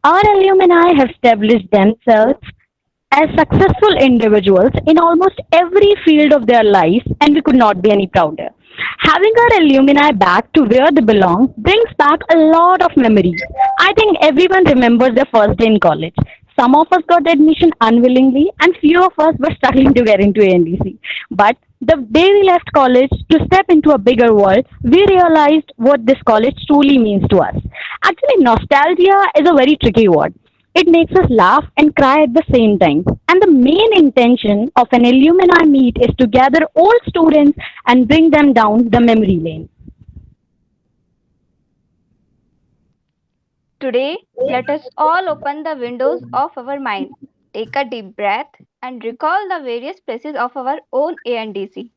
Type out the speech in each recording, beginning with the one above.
Our alumni have established themselves as successful individuals in almost every field of their life, and we could not be any prouder. Having our alumni back to where they belong brings back a lot of memories. I think everyone remembers their first day in college. Some of us got admission unwillingly, and few of us were struggling to get into ANDC. But the day we left college to step into a bigger world, we realized what this college truly means to us. Actually, nostalgia is a very tricky word. It makes us laugh and cry at the same time. And the main intention of an alumni meet is to gather old students and bring them down the memory lane. Today, let us all open the windows of our mind, take a deep breath, and recall the various places of our own ANDC.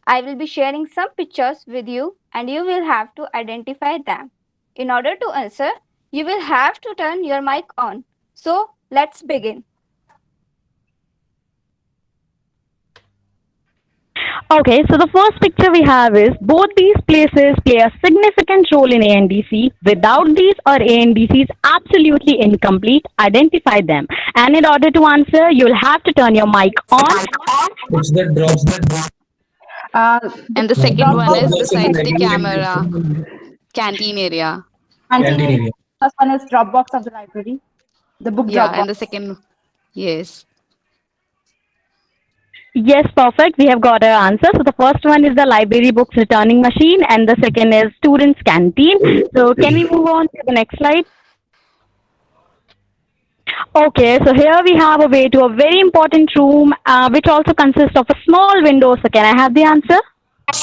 I will be sharing some pictures with you, and you will have to identify them. In order to answer, you will have to turn your mic on. So, let's begin. Okay, so the first picture we have is both these places play a significant role in ANDC. Without these, our ANDC is absolutely incomplete. Identify them. And in order to answer, you'll have to turn your mic on. It's the drop. Uh, And the the second one Dropbox is is the besides the second. camera, canteen area. Canteen Canteen area. area. First one is Dropbox of the library. The book Yeah, and the Dropbox. second, yes. Yes, perfect. We have got our answer. So the first one is the library books returning machine, and the second is students' canteen. So can we move on to the next slide? Okay, so here we have a way to a very important room, which also consists of a small window. So can I have the answer?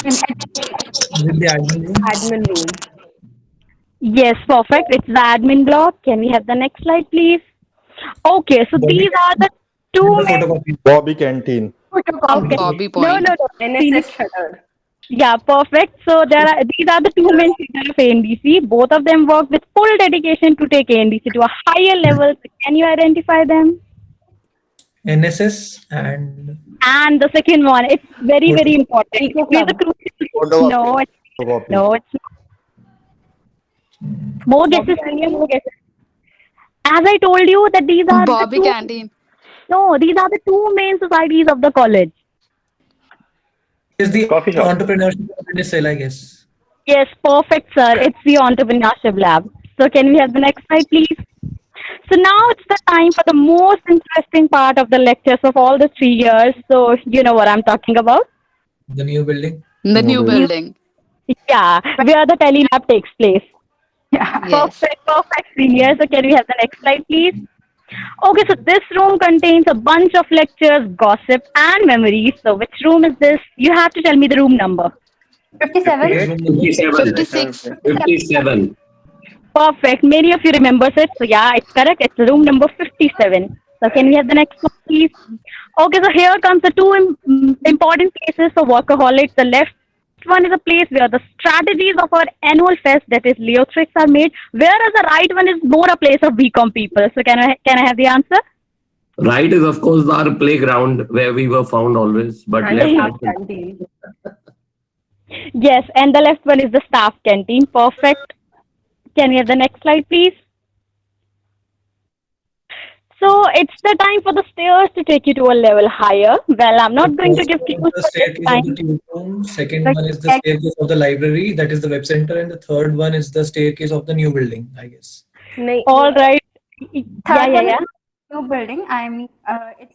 Is it the admin room? Admin room. Yes, perfect. It's the admin block. Can we have the next slide, please? Okay, so Bobby these are the The two main. photocopy. Bobby Canteen. Okay. Bobby No, point. no, no. NSS shutter. Yeah, perfect. So these are the two main features of ANDC. Both of them work with full dedication to take ANDC to a higher level. So can you identify them? NSS and And the second one, it's very, very important. Eco It is a Club. crucial. No, it's Photocopy. no, it's more guesses. Can more guesses? As I told you that these are Bobby the two. canteen. No, these are the two main societies of the college. is the Coffee shop. entrepreneurship awareness cell, I guess. Yes, perfect, sir. It's the entrepreneurship lab. So can we have the next slide, please? So now it's the time for the most interesting part of the lectures of all the 3 years. So you know what I'm talking about? The new building. The new New building. Yeah, where the telelab takes place. Yeah. Yes. Perfect, senior. So can we have the next slide, please? Okay, so this room contains a bunch of lectures, gossip, and memories. So which room is this? You have to tell me the room number. 57. Room number. 56. 57. Perfect. Many of you remembers it. So yeah, it's correct. It's room number 57. So can we have the next one, please? Okay, so here comes the two important places for workaholics. The left one is a place where the strategies of our annual fest, that is Leo tricks, are made, whereas the right one is more a place of BCom people. So can I have the answer? Right is, of course, our playground where we were found always, but And left the staff hand. canteen. Yes, and the left one is the staff canteen. Perfect. Can we have the next slide, please? So it's the time for the stairs to take you to a level higher. Well, I'm not going to give First clues one for is the this staircase of time. the tube room. Second one is the staircase of the library, that is the web center, and the third one is the staircase of the new building, I guess. Nahi, All right. Yeah, Third yeah, one yeah. is new building. I mean,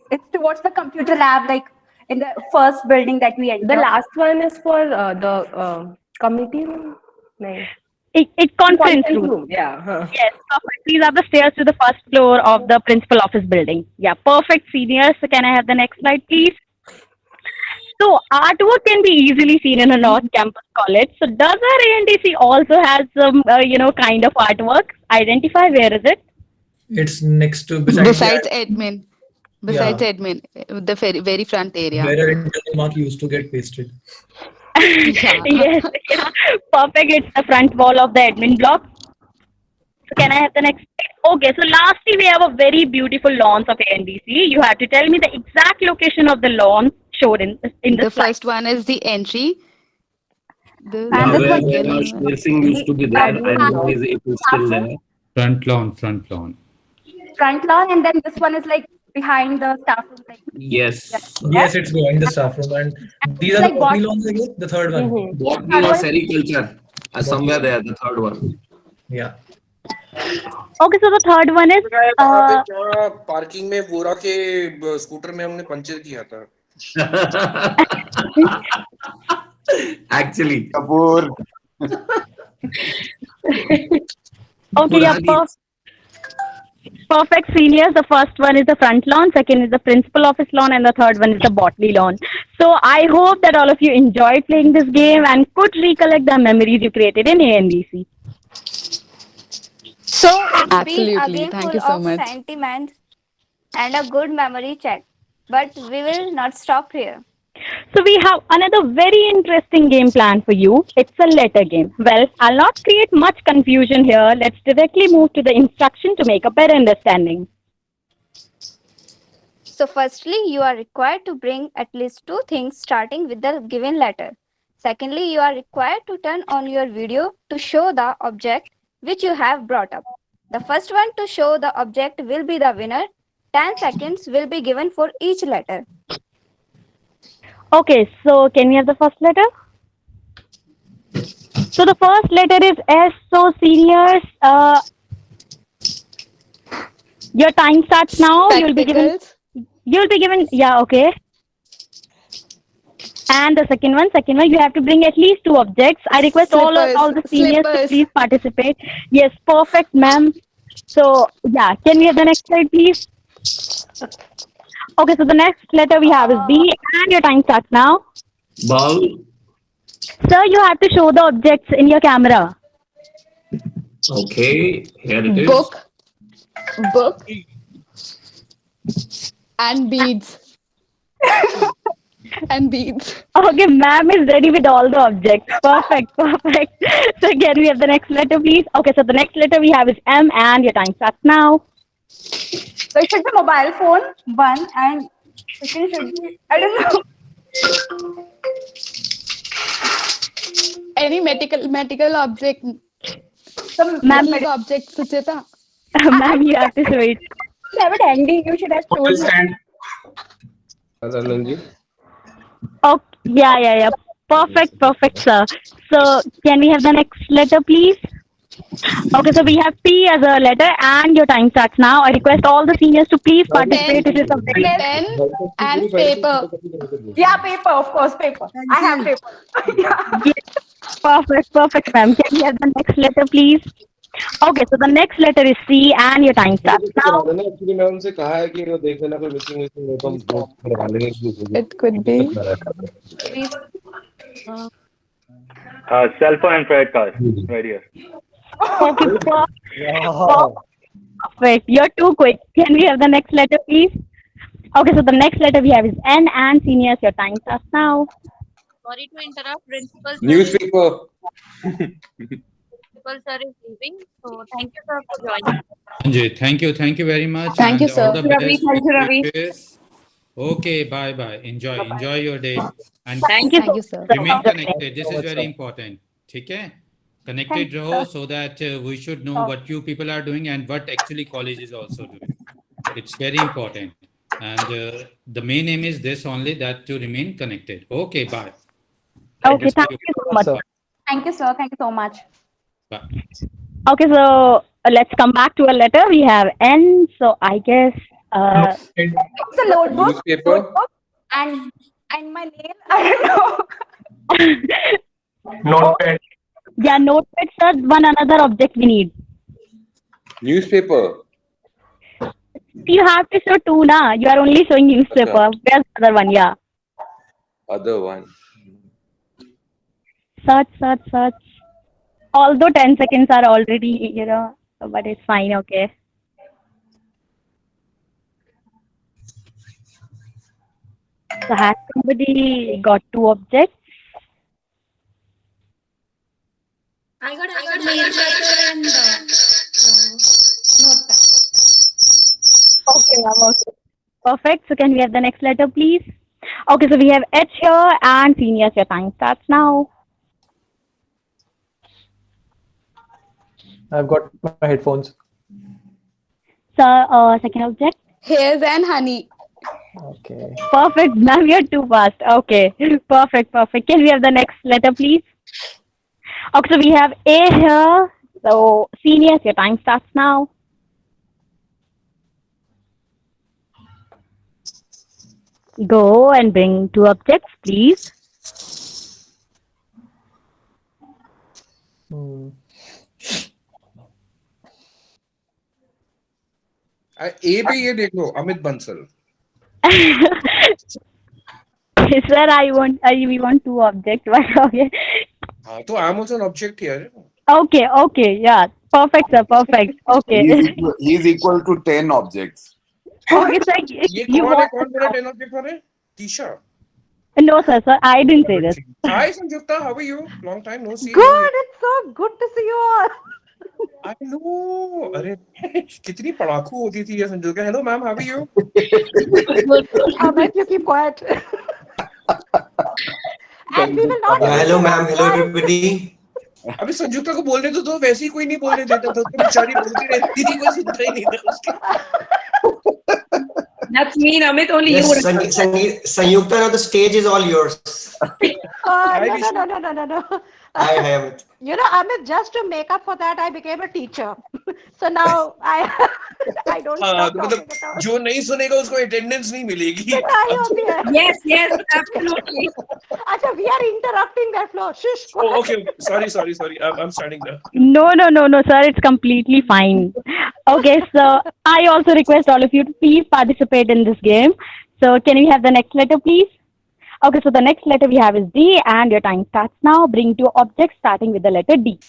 it's towards the computer lab, like in the first building that we entered. the last one is for the committee room. Nahi. It's conference room. Yeah. Huh. Yes, perfect. These are the stairs to the first floor of the principal office building. Yeah, perfect, senior. So can I have the next slide, please? So artwork can be easily seen in a North Campus college. So does our ANDC also has some, kind of artwork? Identify where is it? It's next to beside Besides the admin. Besides Yeah. admin, the very front area. where our internal mark used to get pasted. Yeah. Yes, yeah, perfect. It's the front wall of the admin block. So can I have the next slide? Okay, so lastly, we have a very beautiful lawns of ANDC. You have to tell me the exact location of the lawn showed in the The slide. first one is the entry. The And Yeah, this one- where our Sher Singh used to be there. I don't know if it is still there. Front lawn, front lawn. front lawn, and then this one is like behind the staff room. Like, Yes. Yes, it's behind the staff room, and these are like the botany lawns, I guess. The third one. Botany or sericulture. Somewhere there, the third one. Yeah. Okay, so the third one is parking में वोरा के scooter में हमने puncture किया था. Actually. Kapoor. okay, yeah, perfect seniors. The first one is the front lawn, second is the principal office lawn, and the third one is the botany lawn. So I hope that all of you enjoyed playing this game and could recollect the memories you created in ANDC. So it's been Absolutely. again Thank full you so of much. sentiments and a good memory check. But we will not stop here. So we have another very interesting game plan for you. It's a letter game. Well, I'll not create much confusion here. Let's directly move to the instruction to make a better understanding. So firstly, you are required to bring at least 2 things starting with the given letter. Secondly, you are required to turn on your video to show the object which you have brought up. The first one to show the object will be the winner. 10 seconds will be given for each letter. Okay, so can we have the first letter? So the first letter is S. So seniors, your time starts now. You'll be given, yeah, okay. And the second one, you have to bring at least 2 objects. I request all the seniors to please participate. Yes, perfect, ma'am. So yeah, can we have the next slide, please? Okay, so the next letter we have is B, and your time starts now. Ball. Sir, you have to show the objects in your camera. Okay, here it is. Book. And beads. and beads. Okay, ma'am is ready with all the objects. Perfect. So can we have the next letter, please? Okay, so the next letter we have is M, and your time starts now. so it should be mobile phone, one, and second should be, I don't know. Any medical object. Some Ma'am, object, Sucheta. ma'am, you have to show it. have it handy. You should have told me. Stand. Oh, yeah. Perfect, sir. So can we have the next letter, please? Okay, so we have P as a letter, and your time starts now. I request all the seniors to please participate. This is a very Pen and paper. Yeah, paper, of course, paper. I have paper. Yeah. perfect, ma'am. Can we have the next letter, please? Okay, so the next letter is C, and your time starts now. It could be. Cell phone and credit card. Right here. Okay, perfect. You're too quick. Can we have the next letter, please? Okay, so the next letter we have is N, and seniors, your time starts now. Sorry to interrupt, principal. Newspaper. Principal sir is leaving, so thank you sir for joining. Sanjay, thank you very much. Thank you, and all sir. the Ravi, best thank you, Ravi. with this. Okay, bye. Enjoy your day. And Thank you, Thank you, sir. remain connected. This is very important. Okay? Connected raho, so that we should know what you people are doing and what actually college is also doing. It's very important. And the main aim is this only, that to remain connected. Okay, bye. Okay, thank you so much. Thank you, sir. Thank you so much. Bye. Okay, so let's come back to a letter. We have N, so I guess It's a notebook. Newspaper. And my nail, I don't know. Notepad. yeah, notepad, sir. One another object we need. Newspaper. You have to show 2, na? You are only showing newspaper. Where's the other one? Yeah. Other one. Search. Although 10 seconds are already, but it's fine, okay. So has somebody got 2 objects? I got newsletter and notepad. Okay, ma'am, okay. Perfect. So can we have the next letter, please? Okay, so we have H here, and seniors, your time starts now. I've got my headphones. Sir, second object. Hairs and honey. Okay. Perfect, ma'am. You're too fast. Okay, perfect, perfect. Can we have the next letter, please? Okay, so we have A here. So, seniors, your time starts now. Go and bring two objects, please. ए पे ये देख लो Amit Bansal. Sir, we want two objects. But okay. हाँ तो I am also an object here. Okay, okay, yeah. Perfect, sir, perfect. Okay. He is equal to 10 objects. Okay, sir. ये You कौन है want... कौन बोला 10 object वाले? Tisha. No, sir, I didn't say this. Hi Sanjukta, how are you? Long time no see. Good, it's so good to see you all. I know. अरे कितनी पढ़ाकू होती थी ये Sanju. Hello ma'am, how are you? Amit, you keep quiet. And we will not. Hello ma'am, hello everybody. अभी संजुक्ता को बोलने तो वैसे ही कोई नहीं बोलने देता था. तो बेचारी बोलती रहती थी, कोई सुनता ही नहीं था उसका. That's mean, Amit. Only Yes, you would. Sanyukta, now the stage is all yours. No. Hi, Amit. You know, Amit, just to make up for that, I became a teacher. So now I don't हाँ stop तो talking मतलब at all. जो नहीं सुनेगा उसको attendance नहीं मिलेगी. Yes, absolutely. Acha, we are interrupting that flow. Shush. Oh, okay. Sorry. I'm standing there. No, sir, it's completely fine. Okay, so I also request all of you to please participate in this game. So can we have the next letter, please? Okay, so the next letter we have is D, and your time starts now. Bring two objects starting with the letter D.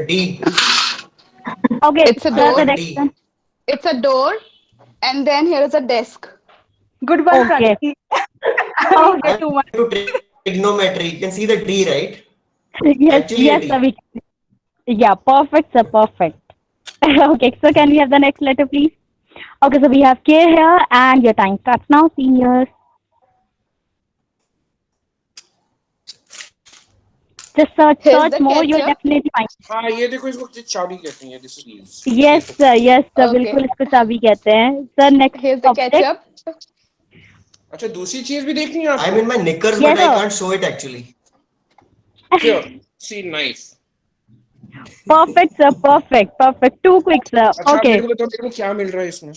D. Okay, It's a so door. the next one. It's a door, and then here is a desk. Good one, Okay. Pragati. Okay. Too much. To trigonometry, you can see the D, right? Yes, Actually, yes, D. sir. Yeah, perfect, sir, perfect. Okay, so can we have the next letter, please? Okay, so we have K here, and your time starts now, seniors. Just search Here's the more, you'll ketchup. definitely find. हाँ ये देखो इसको चाबी कहती हैं. This is. Yes, sir, Okay. बिल्कुल इसको चाबी कहते हैं. Sir, next Here's the object. ketchup. अच्छा दूसरी चीज भी देखनी है आपको. I'm in my knickers, Yes, but I sir. can't show it actually. Here, see knife. Perfect, sir, perfect. Too quick, sir. अच्छा Okay. मेरे को बताओ मेरे को क्या मिल रहा है इसमें.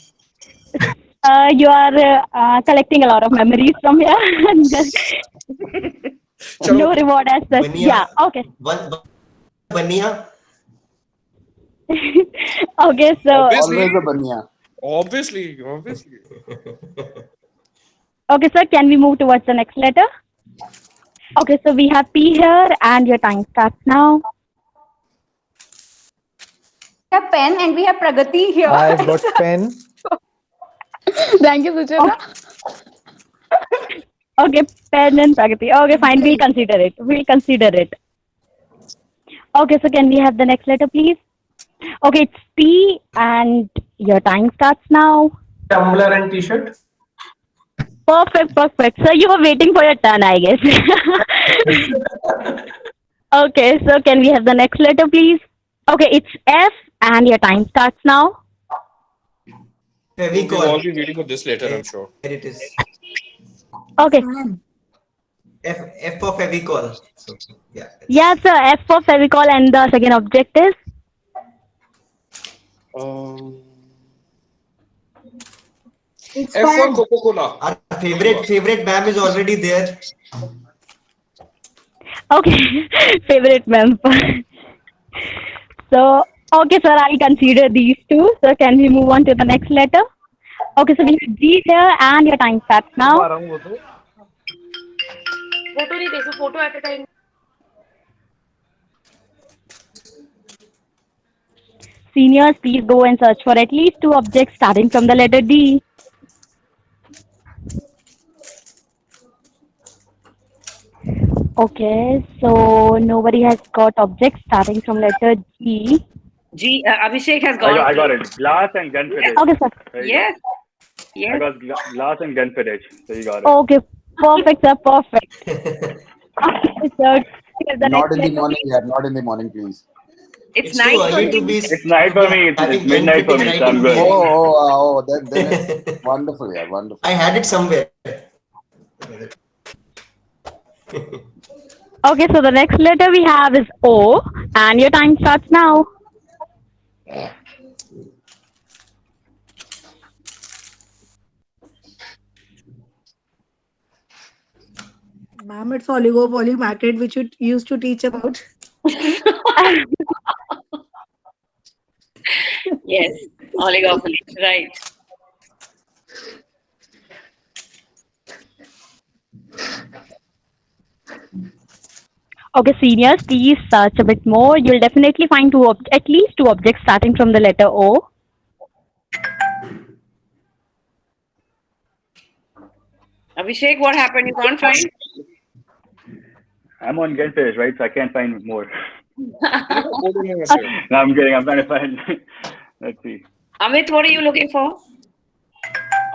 You are collecting a lot of memories from here. No reward as such. Bania. Yeah, okay. Bania. Okay, so Always a banya. Obviously. okay, sir, can we move towards the next letter? Okay, so we have P here, and your time starts now. We have pen and we have Pragati here. I've got pen. Thank you, Sucheta. Okay, pen and Pragati. Okay, fine, we'll consider it. Okay, so can we have the next letter, please? Okay, it's P, and your time starts now. Tumbler and t-shirt. Perfect. Sir, you were waiting for your turn, I guess. Okay, so can we have the next letter, please? Okay, it's F, and your time starts now. We've all been waiting for this letter, I'm sure. Here it is. Okay. F for Fevicol. So, yeah. Yeah, sir, F for Fevicol, and the second object is? F for Coca-Cola. Our favorite ma'am is already there. Okay, favorite ma'am. So, okay, sir, I'll consider these two. So, can we move on to the next letter? Okay, so we have G here, and your time starts now. Photo नहीं देखो, photo at a time. Seniors, please go and search for at least two objects starting from the letter D. Okay, so nobody has got objects starting from letter G. Abhishek has gone. I got it. Glass and gun fittings. Okay, sir. Very Yes. I got glass and Glenfiddich. So you got it. Okay, perfect, sir. Perfect. So, here's the Not next in the letter. morning, yeah. Not in the morning, please. It's too night for early to him. be. It's night for me. It's having midnight for me. Glenfiddich So I'm right in good. the- Then it's wonderful, yeah, wonderful. I had it somewhere. Okay, so the next letter we have is O, and your time starts now. Ma'am, it's oligopoly market which you used to teach about. Yes, oligopoly. Right. Okay, seniors, please search a bit more. You'll definitely find at least two objects starting from the letter O. Abhishek, what happened? You can't find? I'm on Glenfiddich, right? So I can't find more. No, No, I'm kidding. I'm trying to find. Let's see. Amit, what are you looking for?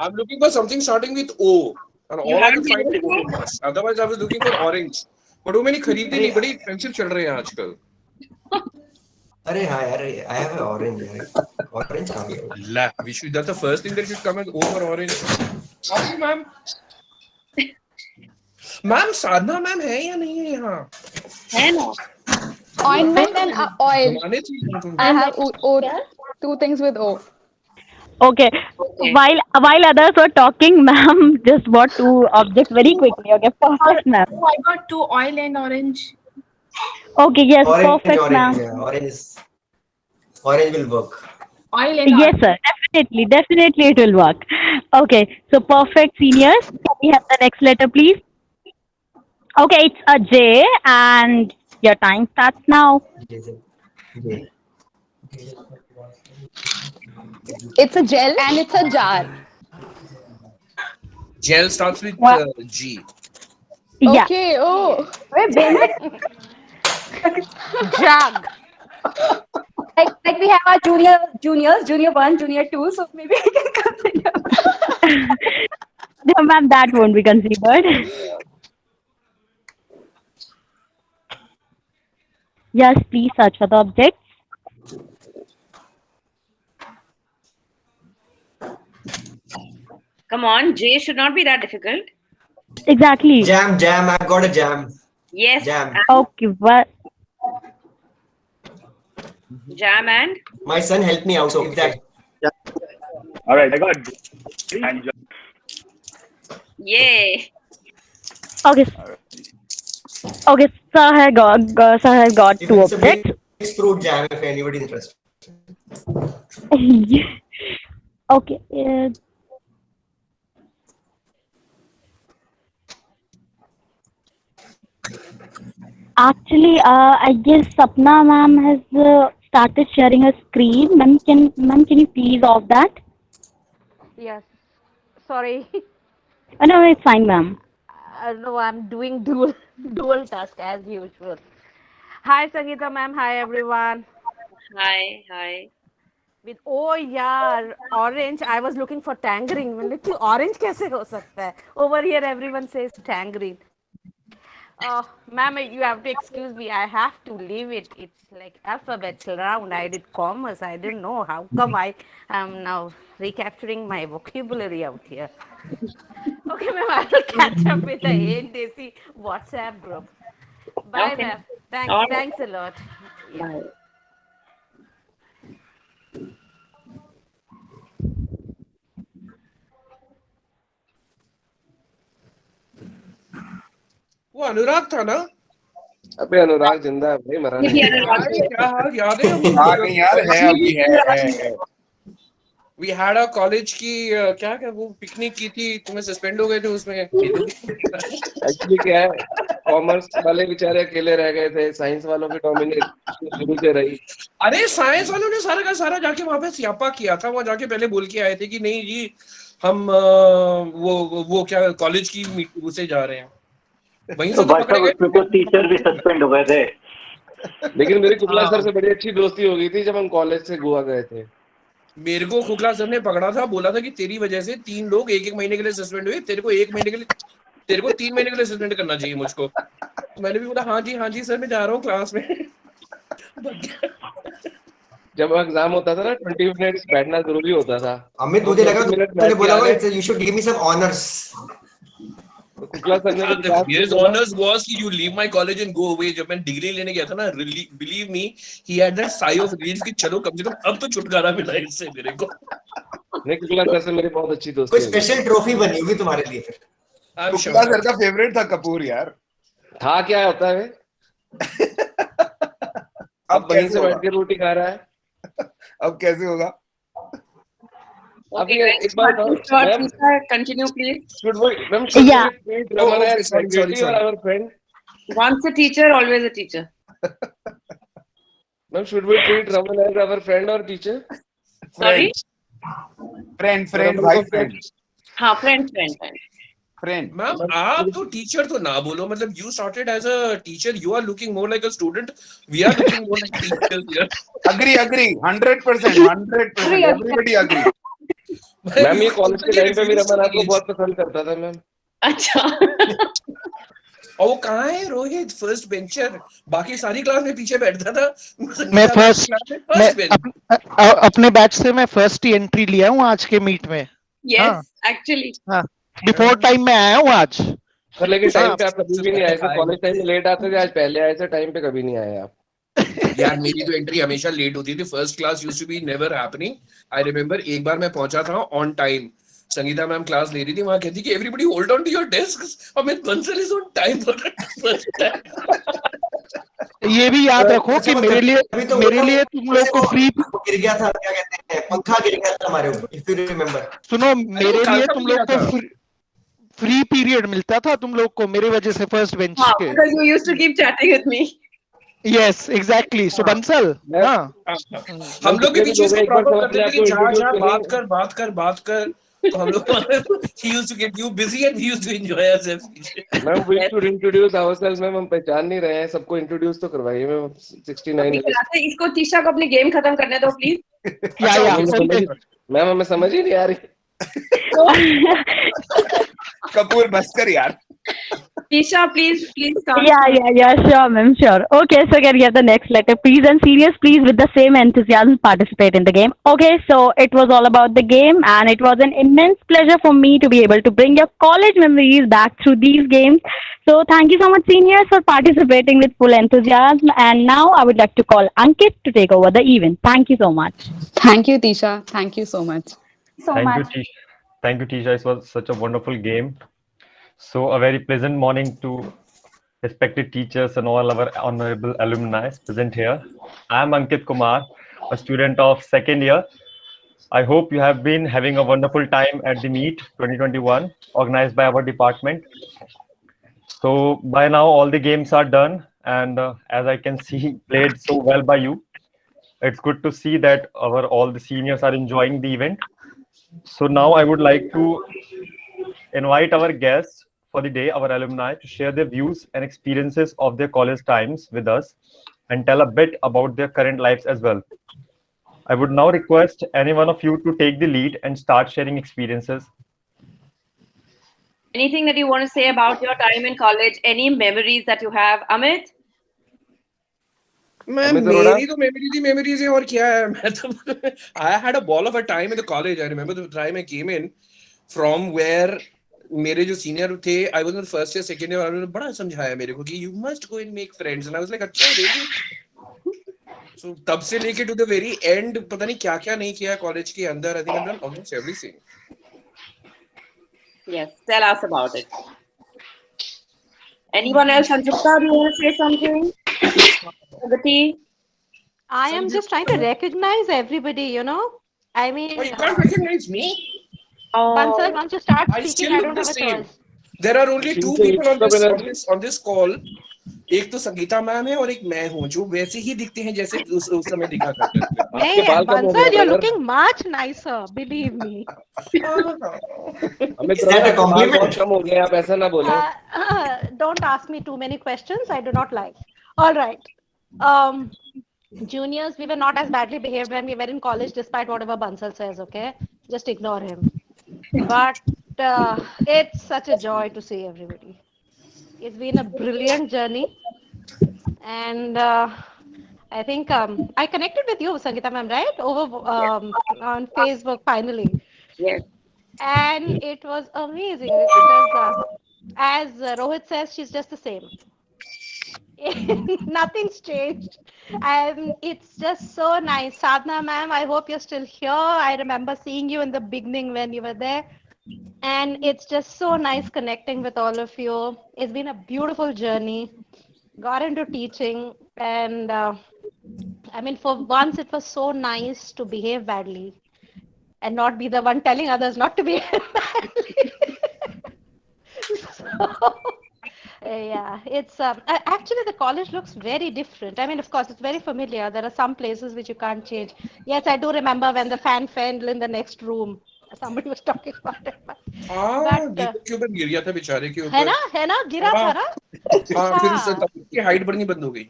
I'm looking for something starting with O. And You all I haven't could find been is able to? orange. Otherwise, I was looking for orange. But वो मैंने खरीदे नहीं, बड़ी expensive चल रहे हैं आजकल. अरे हाँ यार, I have an orange. Orange कहाँ गया? That's the first thing that should come as O for orange. Sorry, ma'am. Ma'am, Sadhana ma'am है या नहीं है यहाँ? है ना? Ointment and oil. घुमाने चाहिए तुम. I have two things with O. Okay. While others were talking, ma'am just bought two objects very quickly. Okay, perfect, ma'am. Oh, I got two, oil and orange. Okay, yes, Orange, perfect, ma'am. yeah, orange will work. Oil and Yes, sir. Definitely it will work. Okay, so perfect, seniors. Can we have the next letter, please? Okay, it's a J, and your time starts now. It's a gel and it's a jar. Gel starts with G. Yeah. Okay. Oh. Wait, Bennett. Jug. Like we have our juniors, junior 1, junior 2, so maybe I can consider. No, ma'am, that won't be considered. Yes, please search for the objects. Come on, J should not be that difficult. Exactly. Jam. I've got a jam. Yes. Jam. Okay, what? Jam and? My son helped me out. So if that. All right, I got. And Yay. Okay. Okay, sir has got If two it's a objects. mixed fruit jam, if anybody is interested. Okay. Actually, I guess Sapna ma'am has started sharing her screen. Ma'am, can you please off that? Yes. Sorry. Oh, no, it's fine, ma'am. No, I'm doing dual task as usual. Hi, Sangeeta ma'am. Hi, everyone. Hi. With yeah, orange. I was looking for tangerine. मैंने कि orange कैसे हो सकता है? Over here, everyone says tangerine. Ma'am, you have to excuse me. I have to leave it. It's like alphabets round. I did commerce. I didn't know. How come I am now recapturing my vocabulary out here? Okay, ma'am. I will catch up with the ANDC WhatsApp group. Bye, Okay. ma'am. All right. Thanks a lot. Yeah. वो अनुराग था ना? अबे अनुराग जिंदा है भाई, मरा नहीं। क्या हाल याद है? नहीं यार, है अभी है। We had a college की क्या वो पिकनिक की थी, तुम्हें सस्पेंड हो गए थे उसमें। एक्चुअली क्या है, कॉमर्स वाले बेचारे अकेले रह गए थे, साइंस वालों की डोमिनेशन शुरू से रही। अरे साइंस वालों ने सारा का सारा जाके वहां पे स्यापा किया था। वहां जाके पहले बोल के आए थे कि नहीं जी हम वो क्या कॉलेज की मीटिंग से जा रहे हैं। वहीं से पकड़े गए। तो टीचर भी सस्पेंड हो गए थे। लेकिन मेरी कुपला सर से बड़ी अच्छी दोस्ती हो गई थी जब हम कॉलेज से गोवा गए थे। मेरे को खुखला सर ने पकड़ा था, बोला था कि तेरी वजह से 3 लोग 1-1 महीने के लिए सस्पेंड हुए, तेरे को 1 महीने के लिए, तेरे को 3 महीने के लिए सस्पेंड करना चाहिए मुझको। तो मैंने भी बोला हाँ जी सर मैं जा रहा हूँ क्लास में। जब एग्जाम होता था ना 20 मिनट्स बैठना जरूरी होता था। अमित मुझे लगा तूने बोला होगा you should give me some honors. खुखला सर ने His honors was कि you leave my college and go away। जब मैं डिग्री लेने गया था ना, believe me, he had that sigh of relief कि चलो कम से कम अब तो छुटकारा मिला इससे मेरे को। नहीं, खुखला सर से मेरी बहुत अच्छी दोस्ती कोई स्पेशल ट्रॉफी बनी होगी तुम्हारे लिए फिर। खुखला सर का फेवरेट था कपूर यार। था क्या होता है? अब वहीं से बैठ के रोटी खा रहा है। अब कैसे होगा? Okay, एक बार continue please. Yeah. Once a teacher, always a teacher. Ma'am, should we treat Raman as our friend or teacher? Sorry? Friend, friend. हाँ, friend. मैम आप तो टीचर तो ना बोलो, मतलब you started as a teacher, you are looking more like a student, we are looking more like teachers here. Agree, 100%, everybody agree. Ma'am ये college के time पे भी रमन आपको बहुत पसंद करता था मैम। अच्छा। और वो कहाँ है रोहित? फर्स्ट बेंचर, बाकी सारी क्लास में पीछे बैठता था। मैं अपने बैच से मैं फर्स्ट ही एंट्री लिया हूँ आज के मीट में। Yes, actually. हाँ, बिफोर टाइम में आया हूँ आज। पर लेकिन टाइम पे आप कभी भी नहीं आए थे, कॉलेज टाइम में लेट आते थे, आज पहले आए थे, टाइम पे कभी नहीं आए आप। यार मेरी तो एंट्री हमेशा लेट होती थी, first class used to be never happening. I remember एक बार मैं पहुंचा था on time, Sangeeta ma'am class ले रही थी, वहां कहती कि everybody hold on to your desks, Amit Bansal is on time for first time. ये भी याद रखो कि मेरे लिए तुम लोग को फ्री गिर गया था, क्या कहते हैं, पंखा गिर गया था हमारे ऊपर, इफ यू रिमेंबर। सुनो, मेरे लिए तुम लोग को फ्री पीरियड मिलता था तुम लोग को मेरी वजह से फर्स्ट बेंच के। Because you used to keep chatting with me. Yes, exactly. So Bansal, हाँ, हम लोग के पीछे से प्रॉब्लम करते थे कि जा बात कर, तो हम लोग he used to get you busy and we used to enjoy ourselves. Ma'am we should introduce ourselves, ma'am हम पहचान नहीं रहे हैं, सबको इंट्रोड्यूस तो करवाइए मैम। 69 इसको तीशा को अपनी गेम खत्म करने दो प्लीज। मैम हमें समझ ही नहीं आ रही। कपूर बस कर यार। Tisha, please come. Yeah, sure, ma'am, sure. Okay, so can we have the next letter, please? And serious, please, with the same enthusiasm, participate in the game. Okay, so it was all about the game, and it was an immense pleasure for me to be able to bring your college memories back through these games. So thank you so much, seniors, for participating with full enthusiasm. And now I would like to call Ankit to take over the event. Thank you so much. Thank you, Tisha. Thank you so much. Thank you, Tisha. It was such a wonderful game. So a very pleasant morning to respected teachers and all our honorable alumni present here. I am Ankit Kumar, a student of second year. I hope you have been having a wonderful time at the Meet 2021 organized by our department. So by now all the games are done, and as I can see, played so well by you. It's good to see that all the seniors are enjoying the event. So now I would like to invite our guests for the day, our alumni, to share their views and experiences of their college times with us and tell a bit about their current lives as well. I would now request any one of you to take the lead and start sharing experiences. Anything that you want to say about your time in college? Any memories that you have, Amit? मेरी तो memories है और क्या है, मैं तो I had a ball of a time in the college. I remember the time I came in from where मेरे जो सीनियर थे, I was in the first year, second year, उन्होंने बड़ा समझाया मेरे को कि you must go and make friends, and I was like अच्छा really? So तब से लेके to the very end पता नहीं क्या क्या नहीं किया कॉलेज के अंदर. I think I've done almost everything. Yes, tell us about it. Anyone else? Sanjukta, do you want to say something? Pragati? I am just trying to recognize everybody, you know. I mean, you can't recognize me. Bansal, once you start I speaking, still I look don't the have a same. choice. There are only two people on this call. एक तो Sangeeta ma'am है और एक मैं हूँ जो वैसे ही दिखते हैं जैसे उस समय दिखा करते थे. Hey, Bansal, you're looking much nicer. Believe me. Is that a compliment? कम हो गया, आप ऐसा ना बोले. Don't ask me too many questions. I do not like. All right. Juniors, we were not as badly behaved when we were in college, despite whatever Bansal says, okay? Just ignore him. But it's such a joy to see everybody. It's been a brilliant journey. And I think I connected with you, Sangeeta ma'am, right? Over on Facebook, finally. Yes. And it was amazing because, as Rohit says, she's just the same. Nothing's changed. And it's just so nice. Sadhna ma'am, I hope you're still here. I remember seeing you in the beginning when you were there. And it's just so nice connecting with all of you. It's been a beautiful journey. Got into teaching, and I mean, for once it was so nice to behave badly and not be the one telling others not to behave badly. So, yeah, it's actually the college looks very different. I mean, of course, it's very familiar. There are some places which you can't change. Yes, I do remember when the fan fell in the next room. Somebody was talking about it. दीपक के ऊपर गिर गया था बेचारे के ऊपर है ना गिरा था ना फिर उसकी हाइट बढ़नी बंद हो गई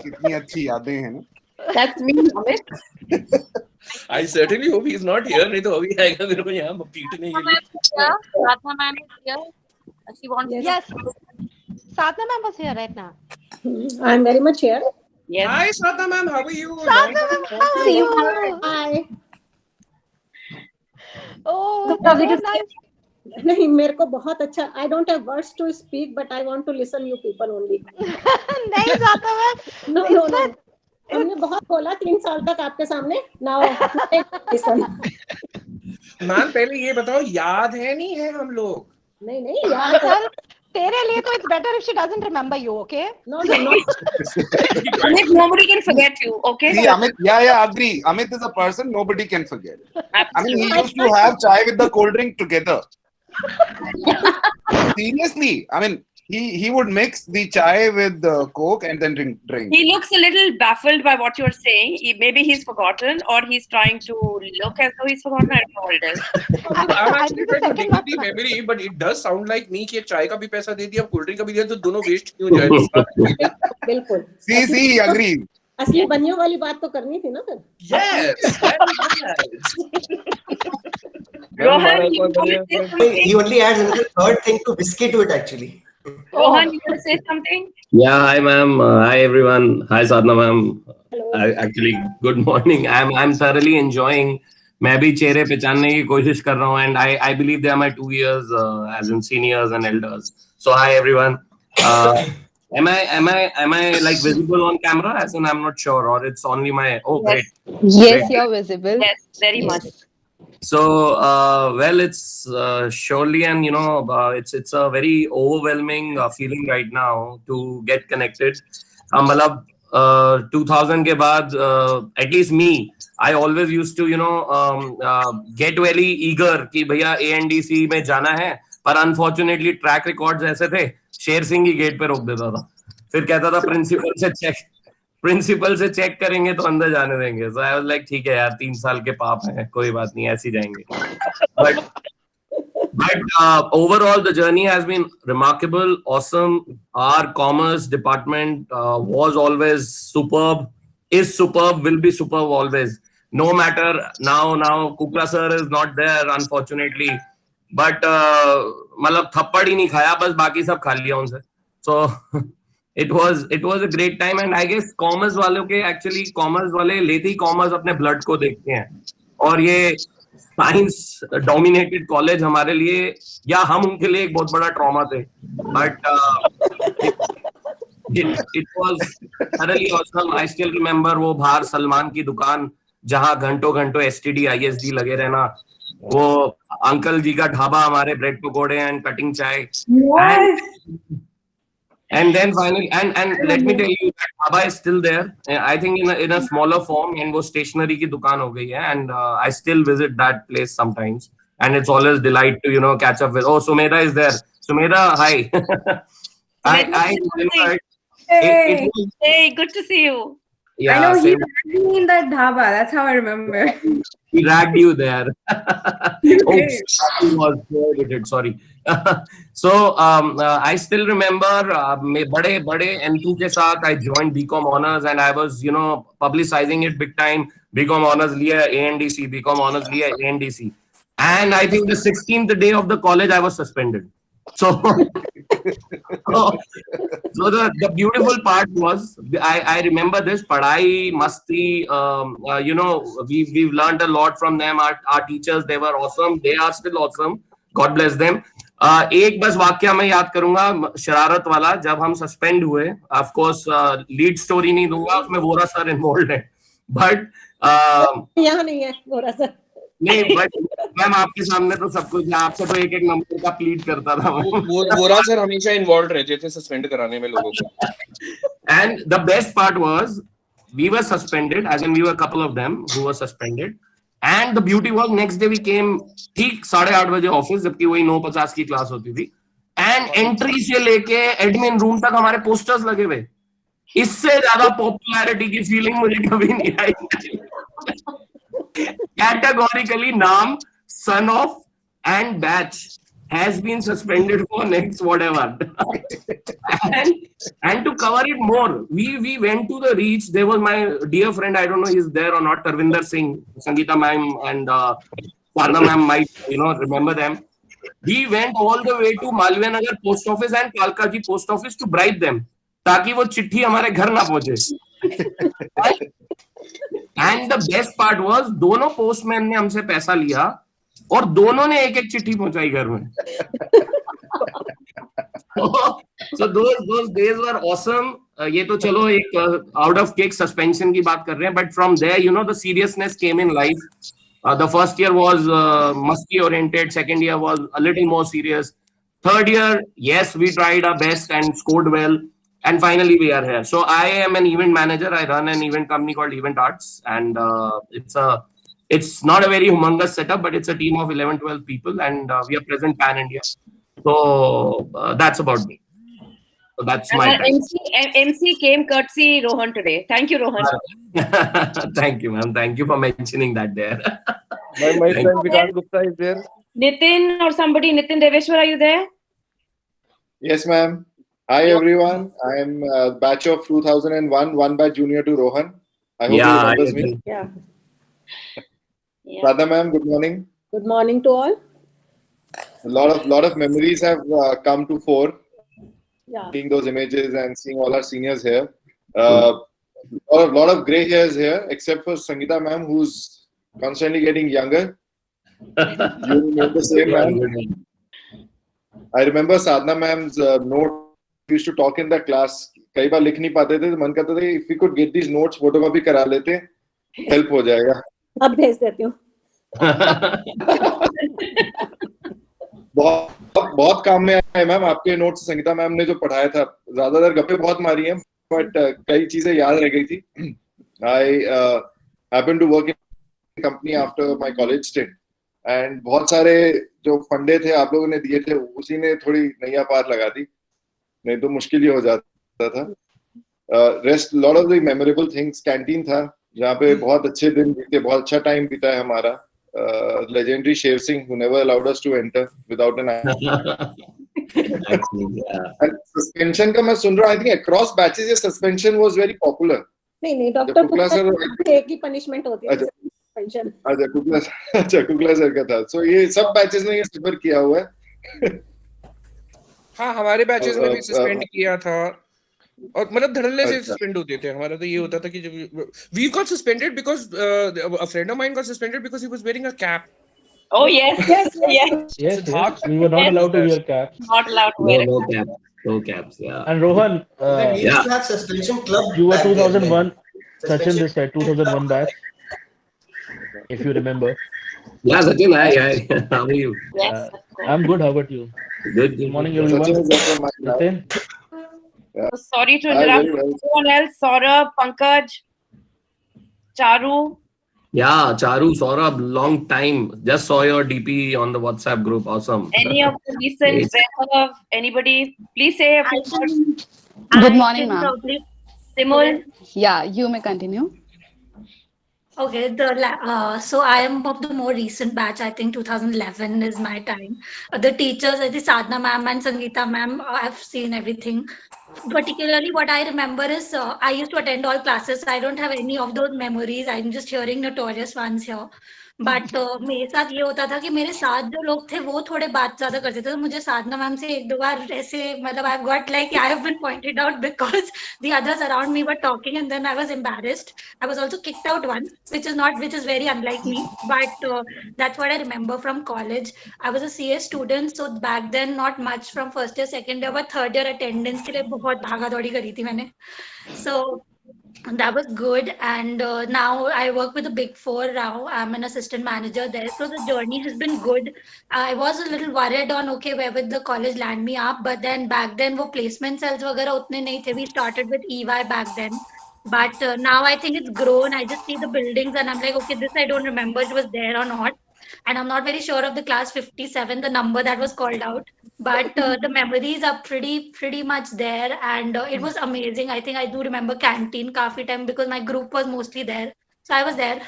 कितनी अच्छी यादें हैं ना That's me, Amit. I certainly hope he's not here नहीं तो अभी आएगा मेरे को यहाँ पीटने के लिए Sadhna ma'am is here. She wants. Yes. Sadhna ma'am was here right now. I'm very much here. Yes. Hi Sadhna ma'am, how are you? Sadhna ma'am, how are you? Hi. Oh, very nice. नहीं मेरे को बहुत अच्छा I don't have words to speak but I want to listen you people only. नहीं Sadhna ma'am. No. हमने बहुत बोला 3 साल तक आपके सामने. Now listen. मैम पहले ये बताओ याद है नहीं है हम लोग? नहीं याद है. तेरे लिए तो it's better if she doesn't remember you, okay? No. Amit, nobody can forget you, okay? See, Amit, yeah, agree. Amit is a person nobody can forget. I mean, he used to have chai with the cold drink together. Seriously, I mean, he would mix the chai with the Coke and then drink. He looks a little baffled by what you're saying. Maybe he's forgotten, or he's trying to look as though he's forgotten. I don't know what it is. I'm actually trying to dig up the memory, but it does sound like me कि एक चाय का भी पैसा दे दिया, cold drink का भी दिया, तो दोनों वेस्ट क्यों जाए? बिल्कुल. See, agree. असली बनियों वाली बात तो करनी थी ना फिर. Yes. Rohan, He only adds another third thing to whiskey to it actually. Rohan, you want to say something? Yeah, hi ma'am. Hi everyone. Hi Sadhna ma'am. Actually, good morning. I'm thoroughly enjoying. मैं भी चेहरे पहचानने की कोशिश कर रहा हूँ, and I believe they are my 2 years as in seniors and elders. So hi everyone. Am I like visible on camera? As in I'm not sure, or it's only my. Oh, Yes. great. Yes, Great. you're visible. Yes, very much. So, well, it's surely, and it's a very overwhelming feeling right now to get connected. मतलब 2000 के बाद, at least me, I always used to, get very eager कि भैया ANDC में जाना है, पर unfortunately track records ऐसे थे, शेर सिंह ही गेट पे रोक देता था, फिर कहता था प्रिंसिपल से चेक करेंगे तो अंदर जाने देंगे. So I was like, ठीक है यार, 3 साल के पाप हैं, कोई बात नहीं, ऐसे ही जाएंगे. But overall, the journey has been remarkable, awesome. Our commerce department was always superb, is superb, will be superb always. No matter now Kukla sir is not there, unfortunately. But मतलब थप्पड़ ही नहीं खाया, बस बाकी सब खा लिया उनसे. So it was a great time, and I guess commerce वालों के actually commerce वाले लेते ही commerce अपने blood को देखते हैं, और ये साइंस डोमिनेटेड कॉलेज हमारे लिए या हम उनके लिए एक बहुत बड़ा ट्रॉमा थे. But it was thoroughly awesome. I still remember वो बाहर सलमान की दुकान जहाँ घंटों STD ISD लगे रहना, वो अंकल जी का ढाबा, हमारे ब्रेड पकोड़े एंड कटिंग चाय. And then finally, and let me tell you, that dhaba is still there. I think in a smaller form, and वो stationery की दुकान हो गई है. And I still visit that place sometimes, and it's always delight to catch up with. Oh, Sumedha is there. Sumedha, hi. I Hey, good to see you. Yeah, I know he same. dragged me in that dhaba. That's how I remember. He dragged you there. You Oops, did. I was so edited, sorry. So I still remember bade N2 ke saath I joined BCom honors and I was, you know, publicizing it big time. BCom honors liya ANDC, BCom honors liya ANDC. And I think the 16th day of the college I was suspended. So, so the beautiful part was, I remember this, padhai, masti, you know, we've learned a lot from them. Our teachers, they were awesome. They are still awesome. God bless them. एक बस वाक्य मैं याद करूंगा शरारत वाला, जब हम सस्पेंड हुए, ऑफ कोर्स लीड स्टोरी नहीं दूंगा, उसमें वोरा सर इन्वॉल्व है, बट यहाँ नहीं है वोरा सर। नहीं, बट मैम आपके सामने तो सब कुछ, आपसे तो एक नंबर का प्लीड करता था। वोरा सर हमेशा इन्वॉल्व रहते थे सस्पेंड कराने में लोगों को। And the best part was, we were suspended, as in we were a couple of them who were suspended. And the beauty was, next day we came ठीक 8:30 बजे ऑफिस, जबकि वही 9:50 की क्लास होती थी। एंड एंट्री से लेके admin room तक हमारे पोस्टर्स लगे हुए। इससे ज्यादा पॉपुलैरिटी की फीलिंग मुझे कभी नहीं आई। Categorically, naam, son of and batch has been suspended for next whatever. and to cover it more, we went to the reach. There was my dear friend, I don't know he's there or not, Tarvinder Singh, Sangeeta ma'am and Sarna ma'am might, you know, remember them. We went all the way to Malviya Nagar post office and Kalka Ji post office to bribe them, ताकि वो चिट्ठी हमारे घर ना पहुंचे। And the best part was, दोनों postman ने हमसे पैसा लिया और दोनों ने एक एक चिट्ठी पहुंचाई घर में। So those days were awesome. ये तो चलो एक out of cake suspension की बात कर रहे हैं, but from there, you know, the seriousness came in life. The first year was musty oriented. Second year was a little more serious. Third year, yes, we tried our best and scored well. And finally, we are here. So I am an event manager. I run an event company called Event Arts, and it's not a very humongous setup, but it's a team of 11-12 people, and we are present pan India. So that's about me. So that's my time. MC came courtesy Rohan today. Thank you, Rohan. Thank you, ma'am. Thank you for mentioning that there. My friend Vikas Gupta is there. Nitin or somebody, Nitin Deveshwar, are you there? Yes, ma'am. Hi, everyone. I am batch of 2001, one batch junior to Rohan. I hope you remembers me. Yeah. Radha ma'am, good morning. Good morning to all. A lot of memories have come to fore. Yeah. Seeing those images and seeing all our seniors here. Lot of grey hairs here, except for Sangeeta ma'am, who's constantly getting younger. You know the same, ma'am. I remember Sadhna ma'am's note. We used to talk in the class. कई बार लिख नहीं पाते थे तो मन करता था if we could get these notes photocopy करा लेते, help हो जाएगा। अब भेज देती हूँ। बहुत काम में आए मैम आपके नोट्स। संगीता मैम ने जो पढ़ाया था, ज्यादातर गप्पे बहुत मारी हैं, बट कई चीजें याद रह गई थी। I happened to work in company after my college stint, and बहुत सारे जो फंडे थे आप लोगों ने दिए थे, उसी ने थोड़ी नैया पार लगा दी, नहीं तो मुश्किल ही हो जाता था। Rest lot of the memorable things, canteen था जहाँ पे बहुत अच्छे दिन बीते, बहुत अच्छा टाइम बीता है हमारा। Legendary Sher Singh who never allowed us to enter without an suspension का मैं सुन रहा हूँ, I think across batches ये सस्पेंशन was very popular। नहीं डॉक्टर कुकला सर एक ही पनिशमेंट होती है सस्पेंशन। अच्छा कुकला सर का था। सो ये सब बैचेस ने ये सफर किया हुआ है। हाँ, हमारे बैचेस में भी सस्पेंड किया था, और मतलब धड़ल्ले से सस्पेंड होते थे। हमारा तो ये होता था कि जब we got suspended because a friend of mine got suspended because he was wearing a cap. Oh yes, yes. We were not allowed to wear caps. Not allowed to wear No caps, yeah. And Rohan, We used to have suspension club. you were back then, 2001. right? Sachin this side, 2001 batch, if you remember. Yeah, Sachin, hi. How are you? Yes. I'm good. How about you? Good. Good morning, everyone. Nitin? Sorry to interrupt. Everyone else, Saurabh, Pankaj, Charu. Yeah, Charu, Saurabh, long time. Just saw your DP on the WhatsApp group. Awesome. Any of the recent Vaibhav, anybody, please say a few words. Good morning, ma'am. Simul? Yeah, you may continue. Okay, so I am of the more recent batch. I think 2011 is my time. The teachers, I think Sadhna ma'am and Sangeeta ma'am, I've seen everything. Particularly, what I remember is I used to attend all classes. I don't have any of those memories. I'm just hearing notorious ones here. But मेरे साथ ये होता था कि मेरे साथ जो लोग थे वो थोड़े बात ज्यादा करते थे, तो मुझे साधना मैम से एक दो बार ऐसे मतलब I got like I have been pointed out because the others around me were talking and then I was embarrassed. I was also kicked out once, which is very unlike me, but that's what I remember from college. I was a CA student, so back then not much from first year, second year, but third year attendance के लिए बहुत भागा दौड़ी करी थी मैंने. So that was good, and now I work with the Big Four. Now I'm an assistant manager there, so the journey has been good. I was a little worried on okay where would the college land me up, but then back then वो placement cells वगैरह उतने नहीं थे. We started with EY back then, but now I think it's grown. I just see the buildings and I'm like, okay, this I don't remember it was there or not, and I'm not very sure of the class 57, the number that was called out, but the memories are pretty much there, and it was amazing. I think I do remember canteen काफी time because my group was mostly there, so I was there.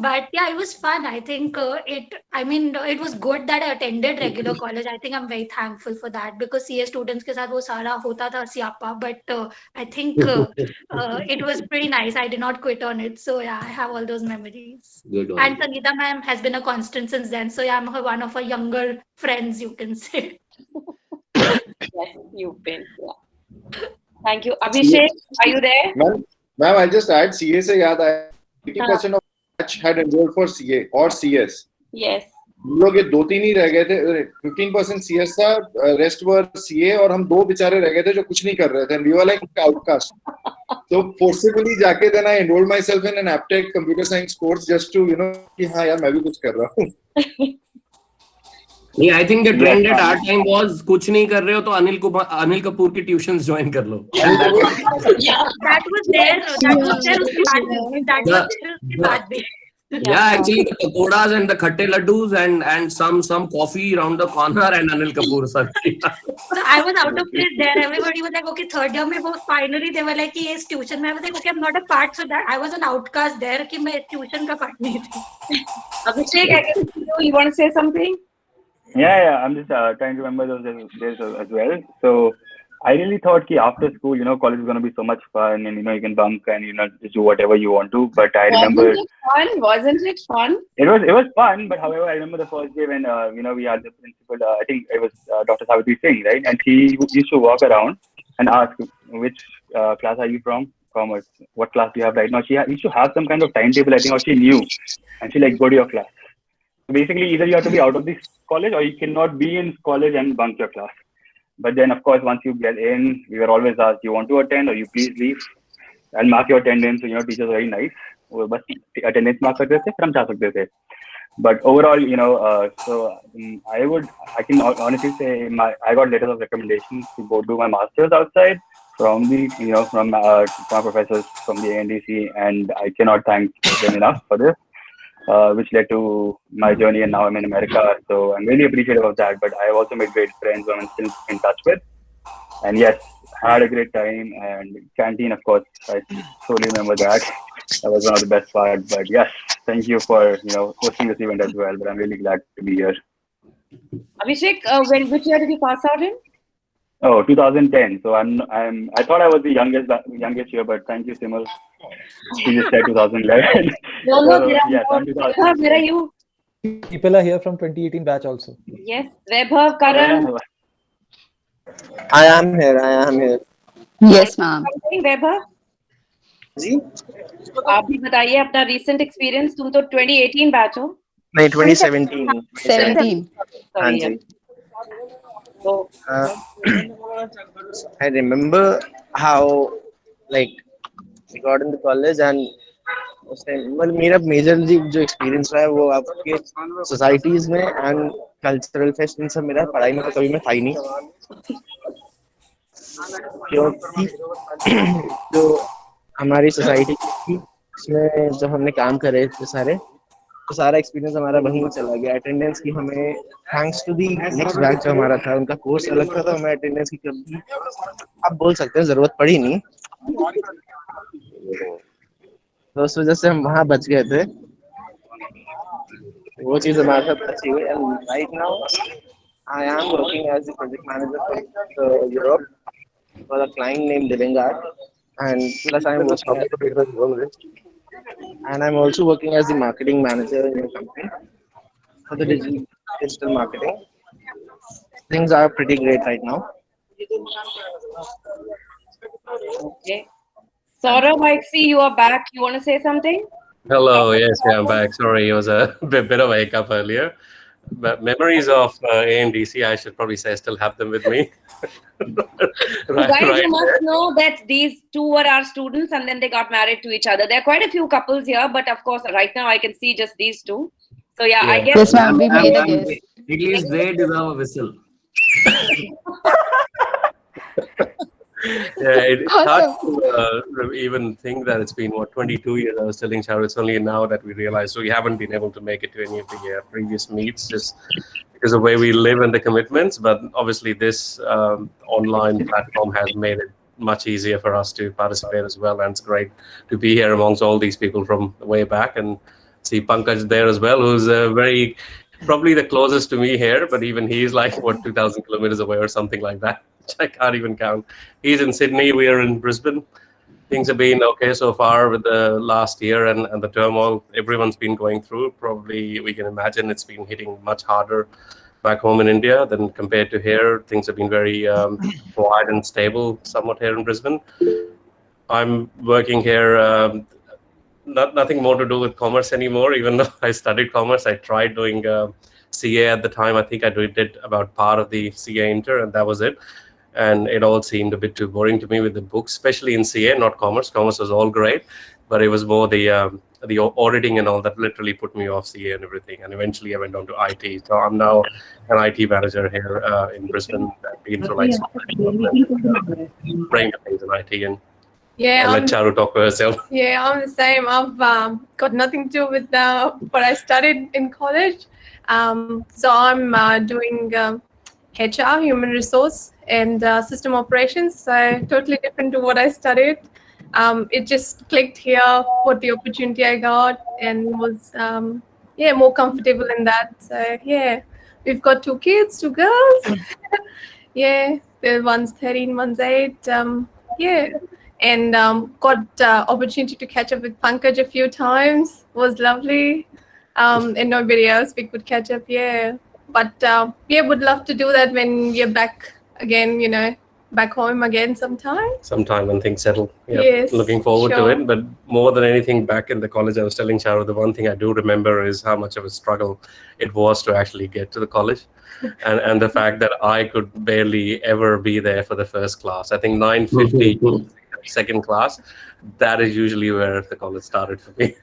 But yeah, it was fun. I think it was good that I attended regular college. I think I'm very thankful for that because CA students के साथ वो सारा होता था सियापा, but I think it was pretty nice. I did not quit on it, so yeah, I have all those memories. Good one. And Sangeeta ma'am has been a constant since then, so yeah, I'm one of her younger friends, you can say. Yes, you've been. Yeah. Thank you. Abhishek, are you there? Ma'am, I just add CA से याद आया 80% of batch had enrolled for CA or CS. Yes. हम लोग ये 2-3 ही रह गए थे. 15% CS था, rest were CA, और हम 2 बेचारे रह गए थे जो कुछ नहीं कर रहे थे. We were like outcast. So forcibly जाके then I enrolled myself in an aptech computer science course just to कि हाँ यार मैं भी कुछ कर रहा हूँ. नहीं, I think the trend at our time was कुछ नहीं कर रहे हो तो अनिल कपूर की ट्यूशंस ज्वाइन कर लो. That was there. That was there. Yeah, actually the pakoras and the khatte laddus and some coffee around the corner and Anil Kapoor sir. So I was out of place there. Everybody was like, okay, third year में वो finally they were like कि इस tuition में I was like, okay, I'm not a part, so that I was an outcast there कि मैं tuition का part नहीं थी. Abhishek, I guess you want to say something? Yeah, I'm just trying to remember those days as well. So I really thought that after school, college is going to be so much fun, and you can bunk and just do whatever you want to. But I remember Wasn't it fun? it was fun. But however, I remember the first day when we had the principal. I think it was Dr. Savitri Singh, right? And he used to walk around and ask, which class are you from? Commerce. What class do you have right now? She used to have some kind of timetable, I think, or she knew, and she go to your class. So basically, either you have to be out of this college or you cannot be in college and bunk your class. But then, of course, once you get in, we were always asked, you want to attend or you please leave? I'll mark your attendance. So, teachers are very nice. वो बस attendance mark करते थे, फिर हम जा सकते थे. But overall, I can honestly say I got letters of recommendation to go do my masters outside from from professors from the ANDC, and I cannot thank them enough for this. Which led to my journey, and now I'm in America. So I'm really appreciative of that. But I have also made great friends who I'm still in touch with. And yes, I had a great time. And canteen, of course, I totally remember that. That was one of the best parts. But yes, thank you for hosting this event as well. But I'm really glad to be here. Abhishek, which year did you pass out in? Oh, 2010. So I thought I was the youngest here, but thank you, Simul. She just said 2011. No, yes, I'm 2000. Where are you? People are here from 2018 batch also. Yes, Vaibhav, Karan. I am here. Yes, ma'am. Vaibhav? जी? आप भी बताइए अपना recent experience. तुम तो 2018 batch हो? नहीं, 2017. 17. हाँ जी. So, I remember how I got into college, and उस टाइम मेरा मेजरली जो एक्सपीरियंस रहा है वो आपके सोसाइटीज में एंड कल्चरल फेस्ट इन सब में रहा. पढ़ाई में तो कभी मैं था ही नहीं, क्योंकि जो हमारी सोसाइटी थी उसमें जब हमने काम करे थे तो सारा एक्सपीरियंस हमारा वहीं चला गया. अटेंडेंस की हमें thanks to the next batch जो हमारा था, उनका कोर्स अलग था, तो हमें अटेंडेंस की कभी आप बोल सकते हैं जरूरत पड़ी नहीं. तो उस वजह से हम वहाँ बच गए थे, वो चीज़ हमारे साथ अच्छी हुई। And right now I am working as the project manager for Europe for a client named Living Art, and plus I'm also working as the marketing manager in a company for the digital marketing. Things are pretty great right now. Okay. Saurabh, I see you are back. You want to say something? Hello, yes, yeah, I'm back. Sorry, it was a bit of a hiccup earlier. But memories of AMDC, I should probably say I still have them with me. You must know that these two were our students and then they got married to each other. There are quite a few couples here, but of course, right now I can see just these two. So yeah, I guess. Yes, ma'am, we made a guess. At least they deserve a whistle. Yeah, it's hard to even think that it's been, 22 years. I was telling Sharu, it's only now that we realize. So we haven't been able to make it to any of the previous meets just because of the way we live and the commitments. But obviously this online platform has made it much easier for us to participate as well. And it's great to be here amongst all these people from way back and see Pankaj there as well, who's probably the closest to me here, but even he's like, 2,000 kilometers away or something like that. I can't even count. He's in Sydney, we are in Brisbane. Things have been okay so far with the last year and the turmoil everyone's been going through. Probably we can imagine it's been hitting much harder back home in India than compared to here. Things have been very quiet and stable somewhat here in Brisbane. I'm working here, nothing more to do with commerce anymore, even though I studied commerce. I tried doing CA at the time. I think I did about part of the CA inter and that was it. And it all seemed a bit too boring to me with the books, especially in CA, not commerce. Commerce was all great, but it was more the auditing and all that literally put me off CA and everything. And eventually I went on to IT. So I'm now an IT manager here in Brisbane. I've been through like brain things in IT and let Charu talk for herself. Yeah, I'm the same. I've got nothing to do with what I studied in college. So I'm doing HR, human resource, and system operations. So totally different to what I studied. It just clicked here, what the opportunity I got, and was more comfortable in that. So yeah, we've got 2 kids, 2 girls. Yeah, one's 13, one's 8. Yeah. And got opportunity to catch up with Pankaj a few times. Was lovely. And nobody else we could catch up. Yeah, but would love to do that when you're back again. Back home again sometime When things settle. Yeah, Yes, looking forward to sure. it. But more than anything, back in the college, I was telling Charu, the one thing I do remember is how much of a struggle it was to actually get to the college. And the fact that I could barely ever be there for the first class. I think 9:50, second class, that is usually where the college started for me.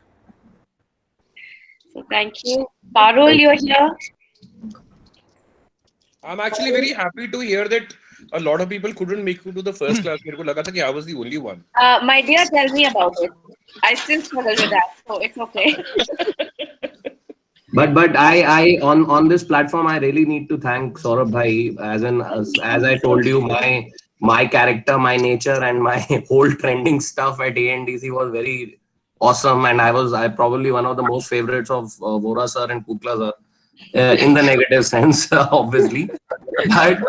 So thank you. Parul, you're here. I'm actually very happy to hear that a lot of people couldn't make it to the first class. मेरे को लगा था कि I was the only one. My dear, tell me about it. I still struggle with that, so it's okay. But I on this platform I really need to thank Saurabh bhai, as I told you, my character, my nature, and my whole trending stuff at ANDC was very awesome, and I probably one of the most favorites of Vora sir and Kukla sir, in the negative sense, obviously. But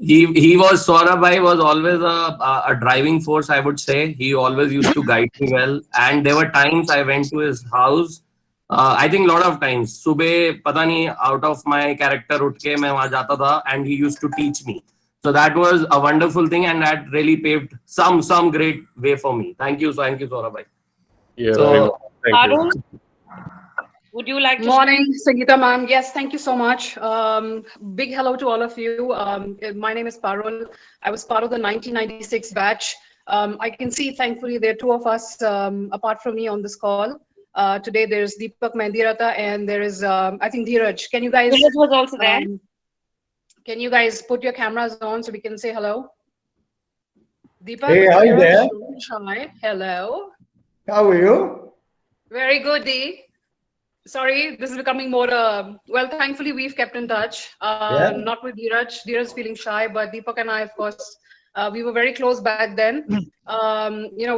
he was, Saurabh bhai was always a driving force, I would say. He always used to guide me well, and there were times I went to his house. I think a lot of times, सुबह पता नहीं out of my character उठ के मैं वहाँ जाता था, and he used to teach me. So that was a wonderful thing, and that really paved some great way for me. Thank you, Saurabh bhai. Yeah, So, thank you. Would you like to Morning, Sangeeta ma'am. Yes, thank you so much. Big hello to all of you. My name is Parul. I was part of the 1996 batch. I can see, thankfully, there are 2 of us apart from me on this call. Today, there's Deepak Mandirata and there is, I think, Dheeraj. Can you guys... Dheeraj was also there. Can you guys put your cameras on so we can say hello? Deepak, Hey, hi there. Hi, hello. How are you? Very good, Dee. Sorry, this is becoming more. Well, thankfully, we've kept in touch. Not with Dheeraj. Dheeraj feeling shy, but Deepak and I, of course, we were very close back then. We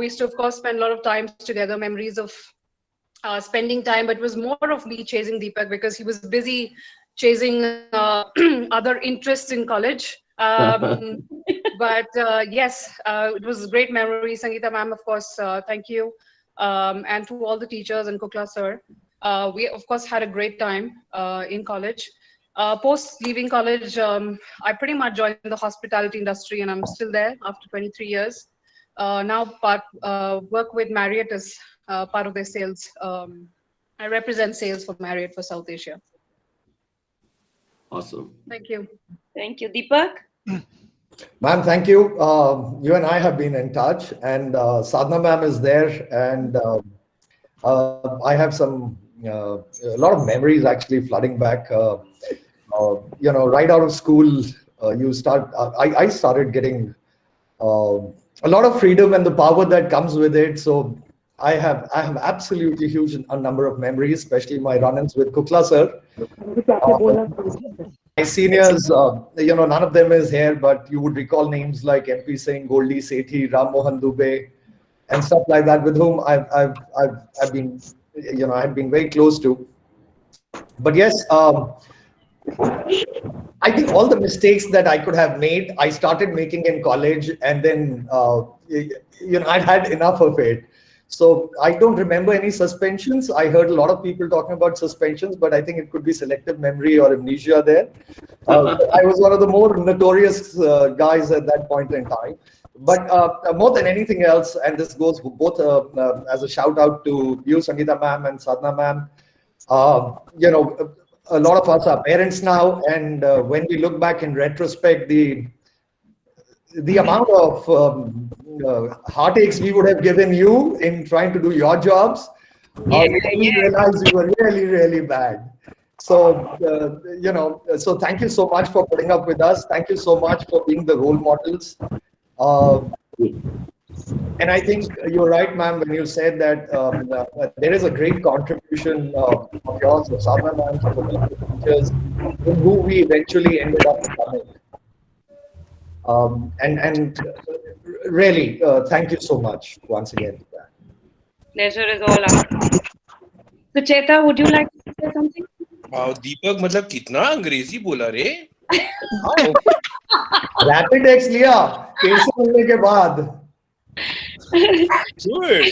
used to, of course, spend a lot of time together, memories of spending time, but it was more of me chasing Deepak because he was busy chasing other interests in college. But yes, it was a great memory. Sangeeta ma'am, of course, thank you. And to all the teachers and Kukla sir. We, of course, had a great time in college. Post leaving college, I pretty much joined the hospitality industry, and I'm still there after 23 years. Now work with Marriott as part of their sales. I represent sales for Marriott for South Asia. Awesome. Thank you. Thank you. Deepak? Ma'am, thank you. You and I have been in touch, and Sadhna ma'am is there, and I have a lot of memories actually flooding back. Right out of school, I started getting a lot of freedom and the power that comes with it. So I have absolutely huge a number of memories, especially my run-ins with Kukla sir. My seniors, none of them is here, but you would recall names like MP Singh, Goldie Sethi, Ram Mohan Dubey, and stuff like that, with whom I've been, I've been very close to. But yes, I think all the mistakes that I could have made, I started making in college, and then I'd had enough of it. So I don't remember any suspensions. I heard a lot of people talking about suspensions, but I think it could be selective memory or amnesia there. I was one of the more notorious guys at that point in time. But more than anything else, and this goes both as a shout out to you, Sangeeta ma'am and Sadhna ma'am, a lot of us are parents now, and when we look back in retrospect, the amount of heartaches we would have given you in trying to do your jobs, we realized we were really, really bad. So, so thank you so much for putting up with us. Thank you so much for being the role models. And I think you're right, ma'am, when you said that there is a great contribution of yours, of Sadhna ma'am, of the teachers, in who we eventually ended up becoming. And really, thank you so much once again. Pleasure is all ours. Sucheta, would you like to say something? Wow, Deepak, मतलब कितना अंग्रेजी बोला रे? Rapid X लिया, कैसे बोलने के बाद? Good.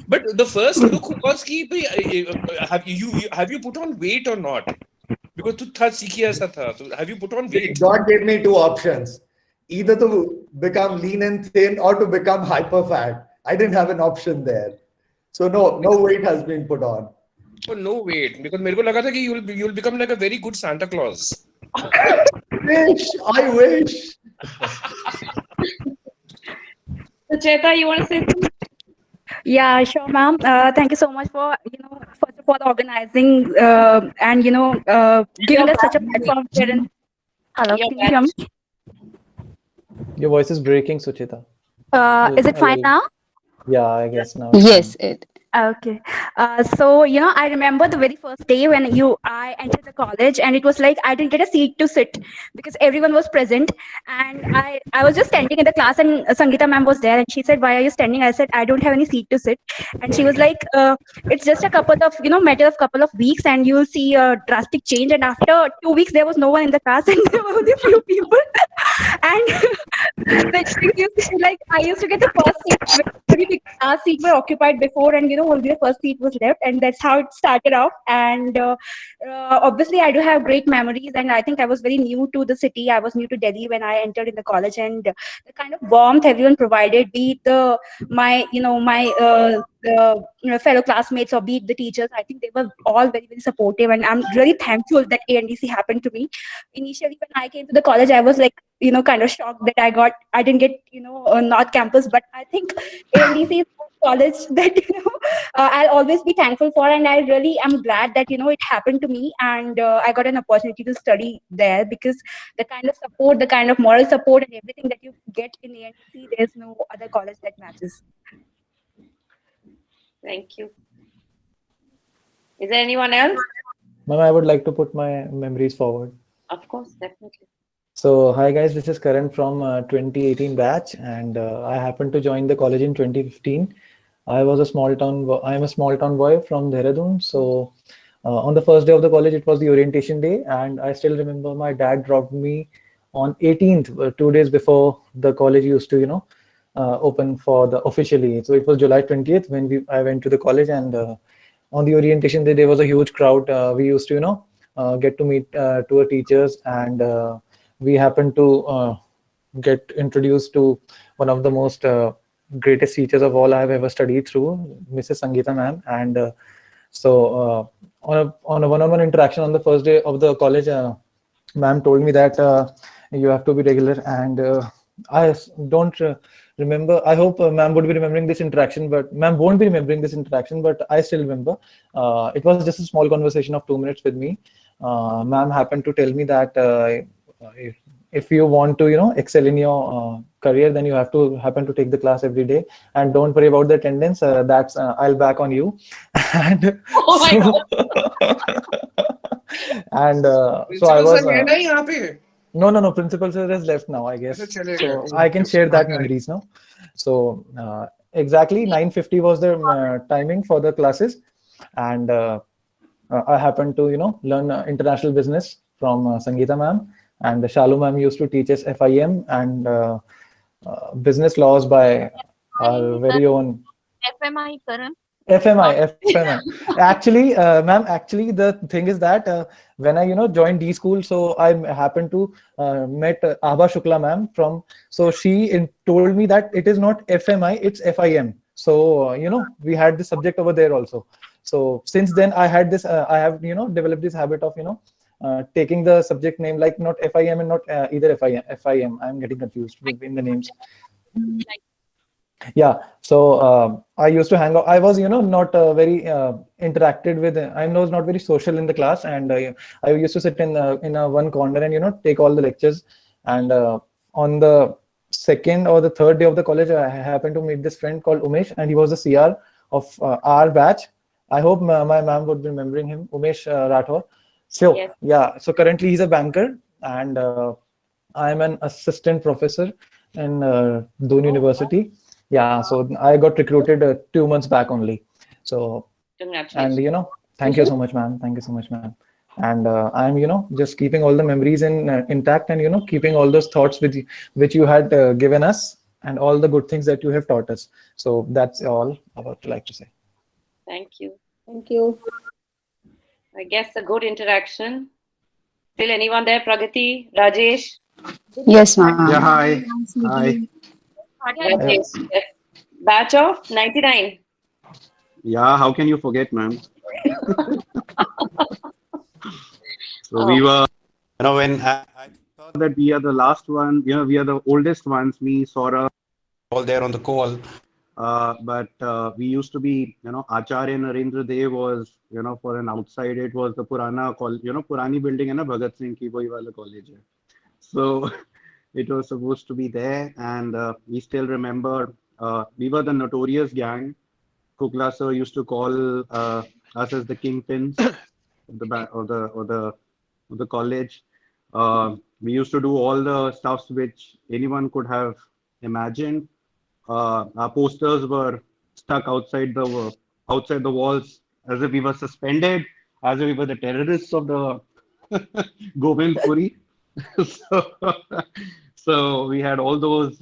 But the first look was कि have you put on weight or not? Because तू था सीखी ऐसा था. So have you put on weight? God gave me two options: either to become lean and thin or to become hyper fat. I didn't have an option there, so no weight has been put on. Oh, no weight, because मेरे को लगा था कि you'll become like a very good Santa Claus. I wish. Sucheta, you want to say something? Yeah, sure, ma'am. Thank you so much for, first of all, organizing and, giving us such a platform. Hello, can you hear me? Your voice is breaking, Sucheta. Is it fine now? Yeah, I guess now. Yes, it. Okay. So, I remember the very first day when I entered the college, and it was like I didn't get a seat to sit because everyone was present. And I was just standing in the class, and Sangeeta ma'am was there, and she said, "Why are you standing?" I said, "I don't have any seat to sit." And she was like, "It's just a couple of, matter of couple of weeks, and you'll see a drastic change." And after 2 weeks, there was no one in the class, and there were only few people. And I used to get the first seat. Very big seats were occupied before, and only the first seat was left, and that's how it started off. And obviously I do have great memories, and I think I was very new to the city. I was new to Delhi when I entered in the college, and the kind of warmth everyone provided, be it my fellow classmates or be it the teachers, I think they were all very, very supportive, and I'm really thankful that ANDC happened to me. Initially when I came to the college, I was like kind of shocked that I didn't get North Campus, but I think ANDC is a college that I'll always be thankful for, and I really am glad that it happened to me, and I got an opportunity to study there, because the kind of support, the kind of moral support and everything that you get in ANDC, there's no other college that matches. Thank you. Is there anyone else? Ma'am, I would like to put my memories forward. Of course, definitely. So, hi guys, this is Karan from 2018 batch, and I happened to join the college in 2015. I am a small town boy from Dehradun. So, on the first day of the college, it was the orientation day, and I still remember my dad dropped me on 18th, 2 days before the college used to, open for the officially. So it was July 20th when I went to the college, and on the orientation day there was a huge crowd. We used to, get to meet two our teachers, and we happened to get introduced to one of the most greatest teachers of all I've ever studied through, Mrs. Sangeeta ma'am. And so on a one-on-one interaction on the first day of the college, ma'am told me that you have to be regular, and I don't remember. I hope ma'am would be remembering this interaction, but ma'am won't be remembering this interaction, but I still remember. It was just a small conversation of 2 minutes with me. Ma'am happened to tell me that if you want to, excel in your career, then you have to happen to take the class every day, and don't worry about the attendance. That's I'll back on you. And oh my God. And so I was. No. Principal sir has left now, I guess. So I can share that memories now. So exactly 9:50 was the timing for the classes, and I happened to, learn international business from Sangeeta ma'am, and Shalu ma'am used to teach us FIM and business laws by our very own FMI, Karan. FMI. Actually, ma'am, the thing is that when I, joined D school, so I happened to met Abha Shukla ma'am so she told me that it is not FMI, it's FIM. So, we had this subject over there also. So since then I had this, I have, developed this habit of, taking the subject name like not FIM and not either FIM. I'm getting confused in the names. Yeah, so I used to hang out. I was, not very interacted with. I was not very social in the class, and I used to sit in a one corner and take all the lectures. And on the second or the third day of the college, I happened to meet this friend called Umesh, and he was the CR of our batch. I hope my ma'am would be remembering him, Umesh Rathore. So yes. Yeah, so currently he's a banker, and I'm an assistant professor in Doon University. Yeah, so I got recruited 2 months back only. So, and thank you so much, ma'am. Thank you so much, ma'am. And I'm, just keeping all the memories intact, and keeping all those thoughts which you had given us, and all the good things that you have taught us. So that's all I would like to say. Thank you. Thank you. I guess a good interaction. Still anyone there? Pragati, Rajesh? Yes, ma'am. Yeah, hi. Hi. Yes. Batch of 99. Yeah, how can you forget, ma'am? So we were, when I thought that we are the last one, we are the oldest ones, me, Saurabh, all there on the call. But we used to be, Acharya Narendra Dev was, for an outside, it was the Purana, Purani building and a Bhagat Singh ki wohi wala college. So it was supposed to be there, and we still remember we were the notorious gang. Kukla sir used to call us as the kingpins of the college. We used to do all the stuffs which anyone could have imagined. Our posters were stuck outside the walls as if we were suspended, as if we were the terrorists of the Govind Puri. So we had all those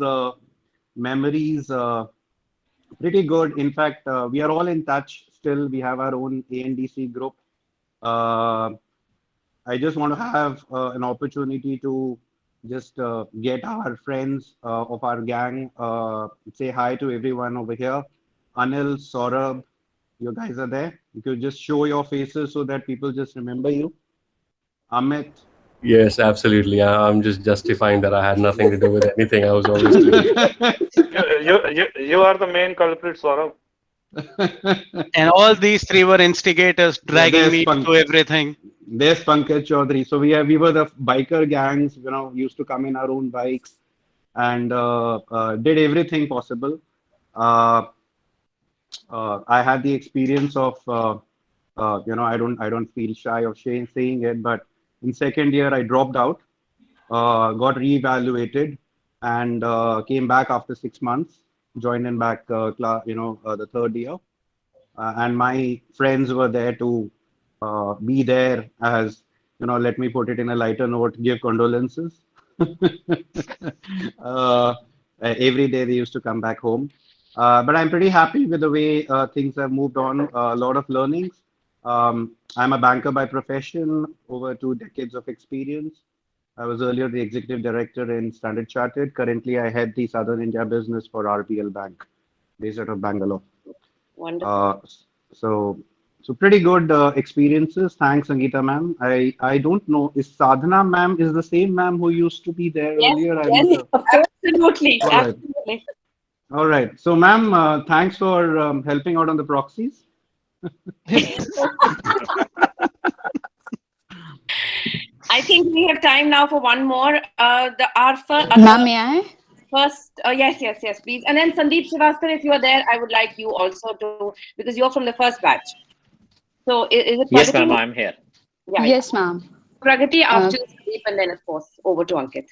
memories, pretty good. In fact, we are all in touch still. We have our own ANDC group. I just want to have an opportunity to just get our friends of our gang, say hi to everyone over here. Anil, Saurabh, you guys are there. You could just show your faces so that people just remember you. Amit. Yes, absolutely. I'm just justifying that I had nothing to do with anything. I was always doing. You are the main culprit, Saurabh. And all these three were instigators, dragging me to everything. There's Pankaj Chaudhary. So we were the biker gangs, used to come in our own bikes and did everything possible. I had the experience of I don't feel shy of saying it, but in second year I dropped out, got reevaluated, and came back after 6 months, joined in back the third year, and my friends were there to be there as, let me put it in a lighter note, give condolences. Every day they used to come back home. But I'm pretty happy with the way things have moved on. A lot of learnings. I'm a banker by profession, over 2 decades of experience. I was earlier the executive director in Standard Chartered. Currently, I head the Southern India business for RBL Bank, based out of Bangalore. Wonderful. So pretty good experiences. Thanks, Sangeeta ma'am. I don't know, is Sadhana ma'am is the same ma'am who used to be there earlier? Yes, absolutely. All right. Absolutely. All right. So, ma'am, thanks for helping out on the proxies. I think we have time now for one more. Ma'am, may I? First, yes, please. And then Sandeep Srivastava, if you are there, I would like you also to, because you're from the first batch. So is it? Yes, Pragati? ma'am, I'm here. Yeah. Yes, ma'am. Pragati after Sandeep, and then of course over to Ankit.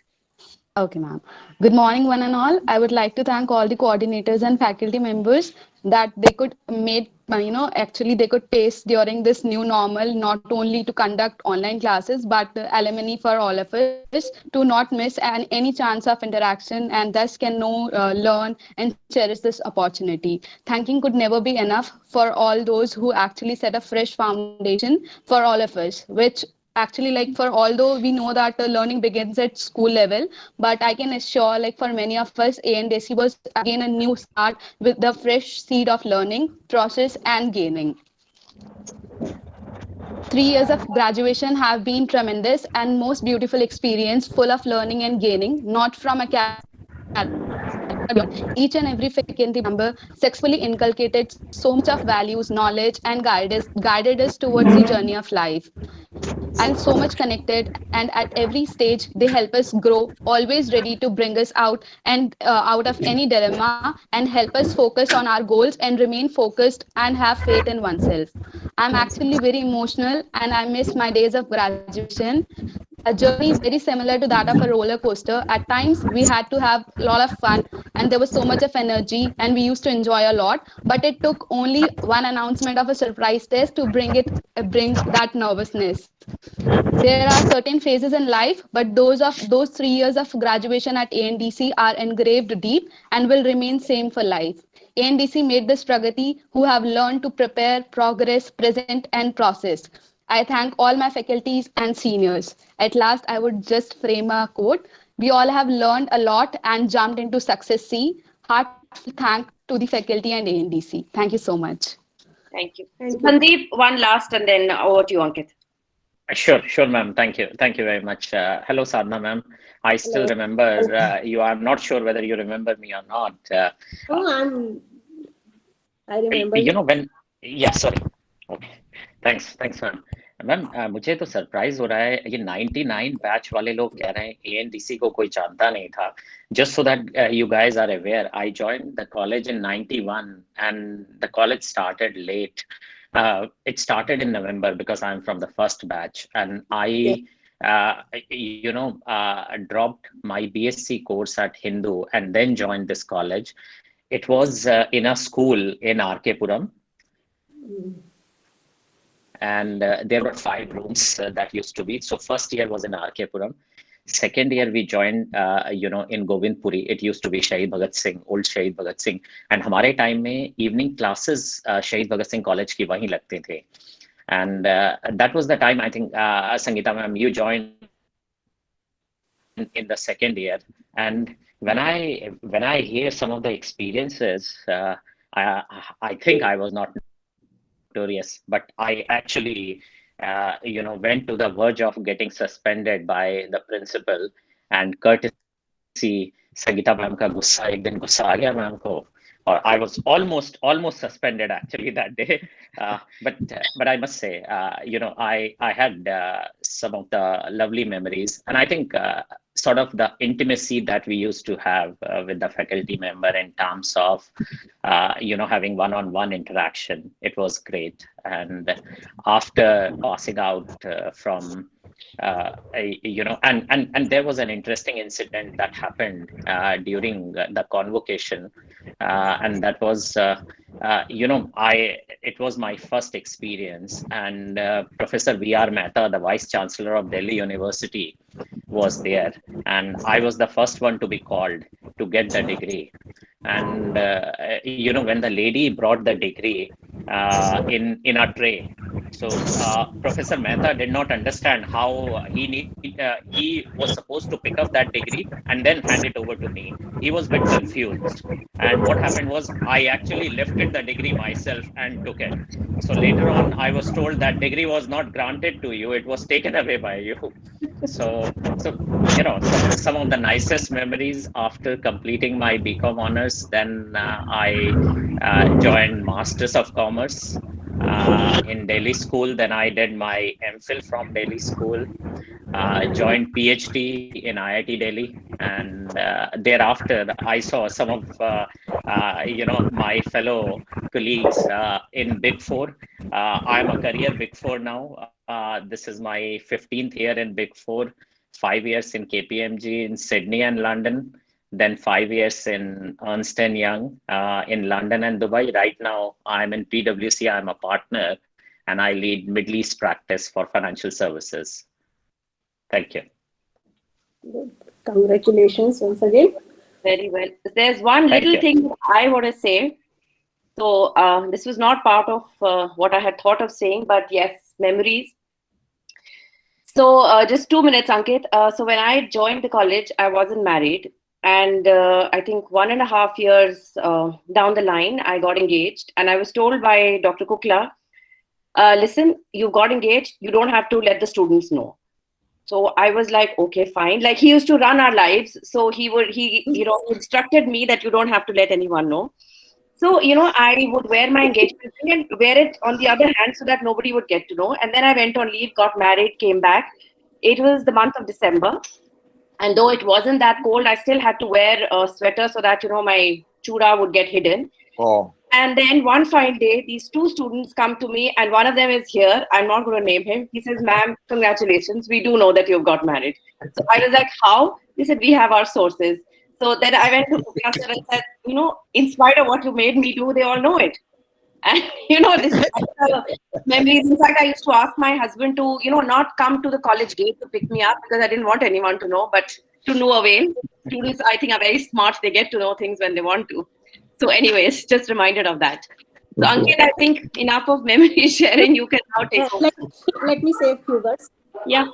Okay, ma'am. Good morning, one and all. I would like to thank all the coordinators and faculty members that they could actually they could face during this new normal, not only to conduct online classes, but alumni for all of us to not miss any chance of interaction, and thus can learn and cherish this opportunity. Thanking could never be enough for all those who actually set a fresh foundation for all of us, which actually, for although we know that learning begins at school level, but I can assure, for many of us, ANDC was again a new start with the fresh seed of learning, process, and gaining. 3 years of graduation have been tremendous and most beautiful experience, full of learning and gaining, not from academic. Each and every faculty member successfully inculcated so much of values, knowledge, and guided us towards the journey of life. And so much connected, and at every stage they help us grow, always ready to bring us out of any dilemma and help us focus on our goals and remain focused and have faith in oneself. I'm actually very emotional and I miss my days of graduation. A journey is very similar to that of a roller coaster. At times we had to have a lot of fun and there was so much of energy and we used to enjoy a lot, but it took only one announcement of a surprise test to bring that nervousness. There are certain phases in life, but those 3 years of graduation at ANDC are engraved deep and will remain same for life. ANDC made this Pragati who have learned to prepare, progress, present, and process. I thank all my faculties and seniors. At last, I would just frame a quote. We all have learned a lot and jumped into success sea. Heartfelt thank to the faculty and ANDC. Thank you so much. Thank you. Sandeep, one last, and then over to you, Ankit. Sure, ma'am. Thank you very much. Hello, Sadhana, ma'am. I still remember you. I'm not sure whether you remember me or not. I remember. Sorry. Okay. Thanks, ma'am. Ma'am मुझे तो surprise हो रहा है, ये 99 batch वाले लोग कह रहे हैं ANDC को कोई जानता नहीं था. Just so that you guys are aware, I joined the college in 91 and the college started late. It started in November because I'm from the first batch, and I dropped my BSc course at Hindu and then joined this college. It was in a school in RK Puram. And there were 5 rooms that used to be. So first year was in RK Puram. Second year we joined, in Govindpuri. It used to be Shahid Bhagat Singh, old Shahid Bhagat Singh. And हमारे time में evening classes Shahid Bhagat Singh College की वहीं लगते थे. And that was the time, I think, Sangeeta ma'am, you joined in the second year. And when I hear some of the experiences, I think I was not notorious, but I actually went to the verge of getting suspended by the principal, and courtesy Sangeeta ma'am ka gussa ek din gussa aa gaya ma'am ko, or I was almost suspended actually that day. But I must say, I had some of the lovely memories, and I think sort of the intimacy that we used to have with the faculty member in terms of, having one-on-one interaction. It was great. And after passing out from, and there was an interesting incident that happened during the convocation. And that was, it was my first experience, and Professor V.R. Mehta, the Vice Chancellor of Delhi University, was there, and I was the first one to be called to get the degree. And when the lady brought the degree in a tray, so Professor Mehta did not understand how he was supposed to pick up that degree and then hand it over to me. He was a bit confused, and what happened was I actually lifted the degree myself and took it. So later on, I was told that degree was not granted to you; it was taken away by you. So some of the nicest memories after completing my BCom honors. Then I joined Masters of Commerce in Delhi School. Then I did my MPhil from Delhi School. Joined PhD in IIT Delhi, and thereafter I saw some of my fellow colleagues in Big Four. I'm a career Big Four now. This is my 15th year in Big Four, 5 years in KPMG in Sydney and London, then 5 years in Ernst & Young in London and Dubai. Right now, I'm in PwC. I'm a partner, and I lead Middle East practice for financial services. Thank you. Good. Congratulations once again. Very well. There's one Thank little you. thing I want to say. So this was not part of what I had thought of saying, but yes, memories. So just 2 minutes, Ankit. So when I joined the college, I wasn't married. And I think 1.5 years down the line, I got engaged. And I was told by Dr. Kukla, listen, you got engaged. You don't have to let the students know. So I was like, okay, fine. Like he used to run our lives. So he instructed me that you don't have to let anyone know. So, I would wear my engagement ring and wear it on the other hand so that nobody would get to know. And then I went on leave, got married, came back. It was the month of December. And though it wasn't that cold, I still had to wear a sweater so that, my chura would get hidden. Oh. And then one fine day, these two students come to me, and one of them is here. I'm not going to name him. He says, ma'am, congratulations. We do know that you've got married. So I was like, how? He said, we have our sources. So then I went to Kukla sir and said, in spite of what you made me do, they all know it. And, this is memories. In fact, I used to ask my husband to, not come to the college gate to pick me up because I didn't want anyone to know, but to no avail. Students, I think, are very smart. They get to know things when they want to. So anyways, just reminded of that. So Ankit, I think enough of memory sharing. You can now take over. Let me say a few words. Yeah.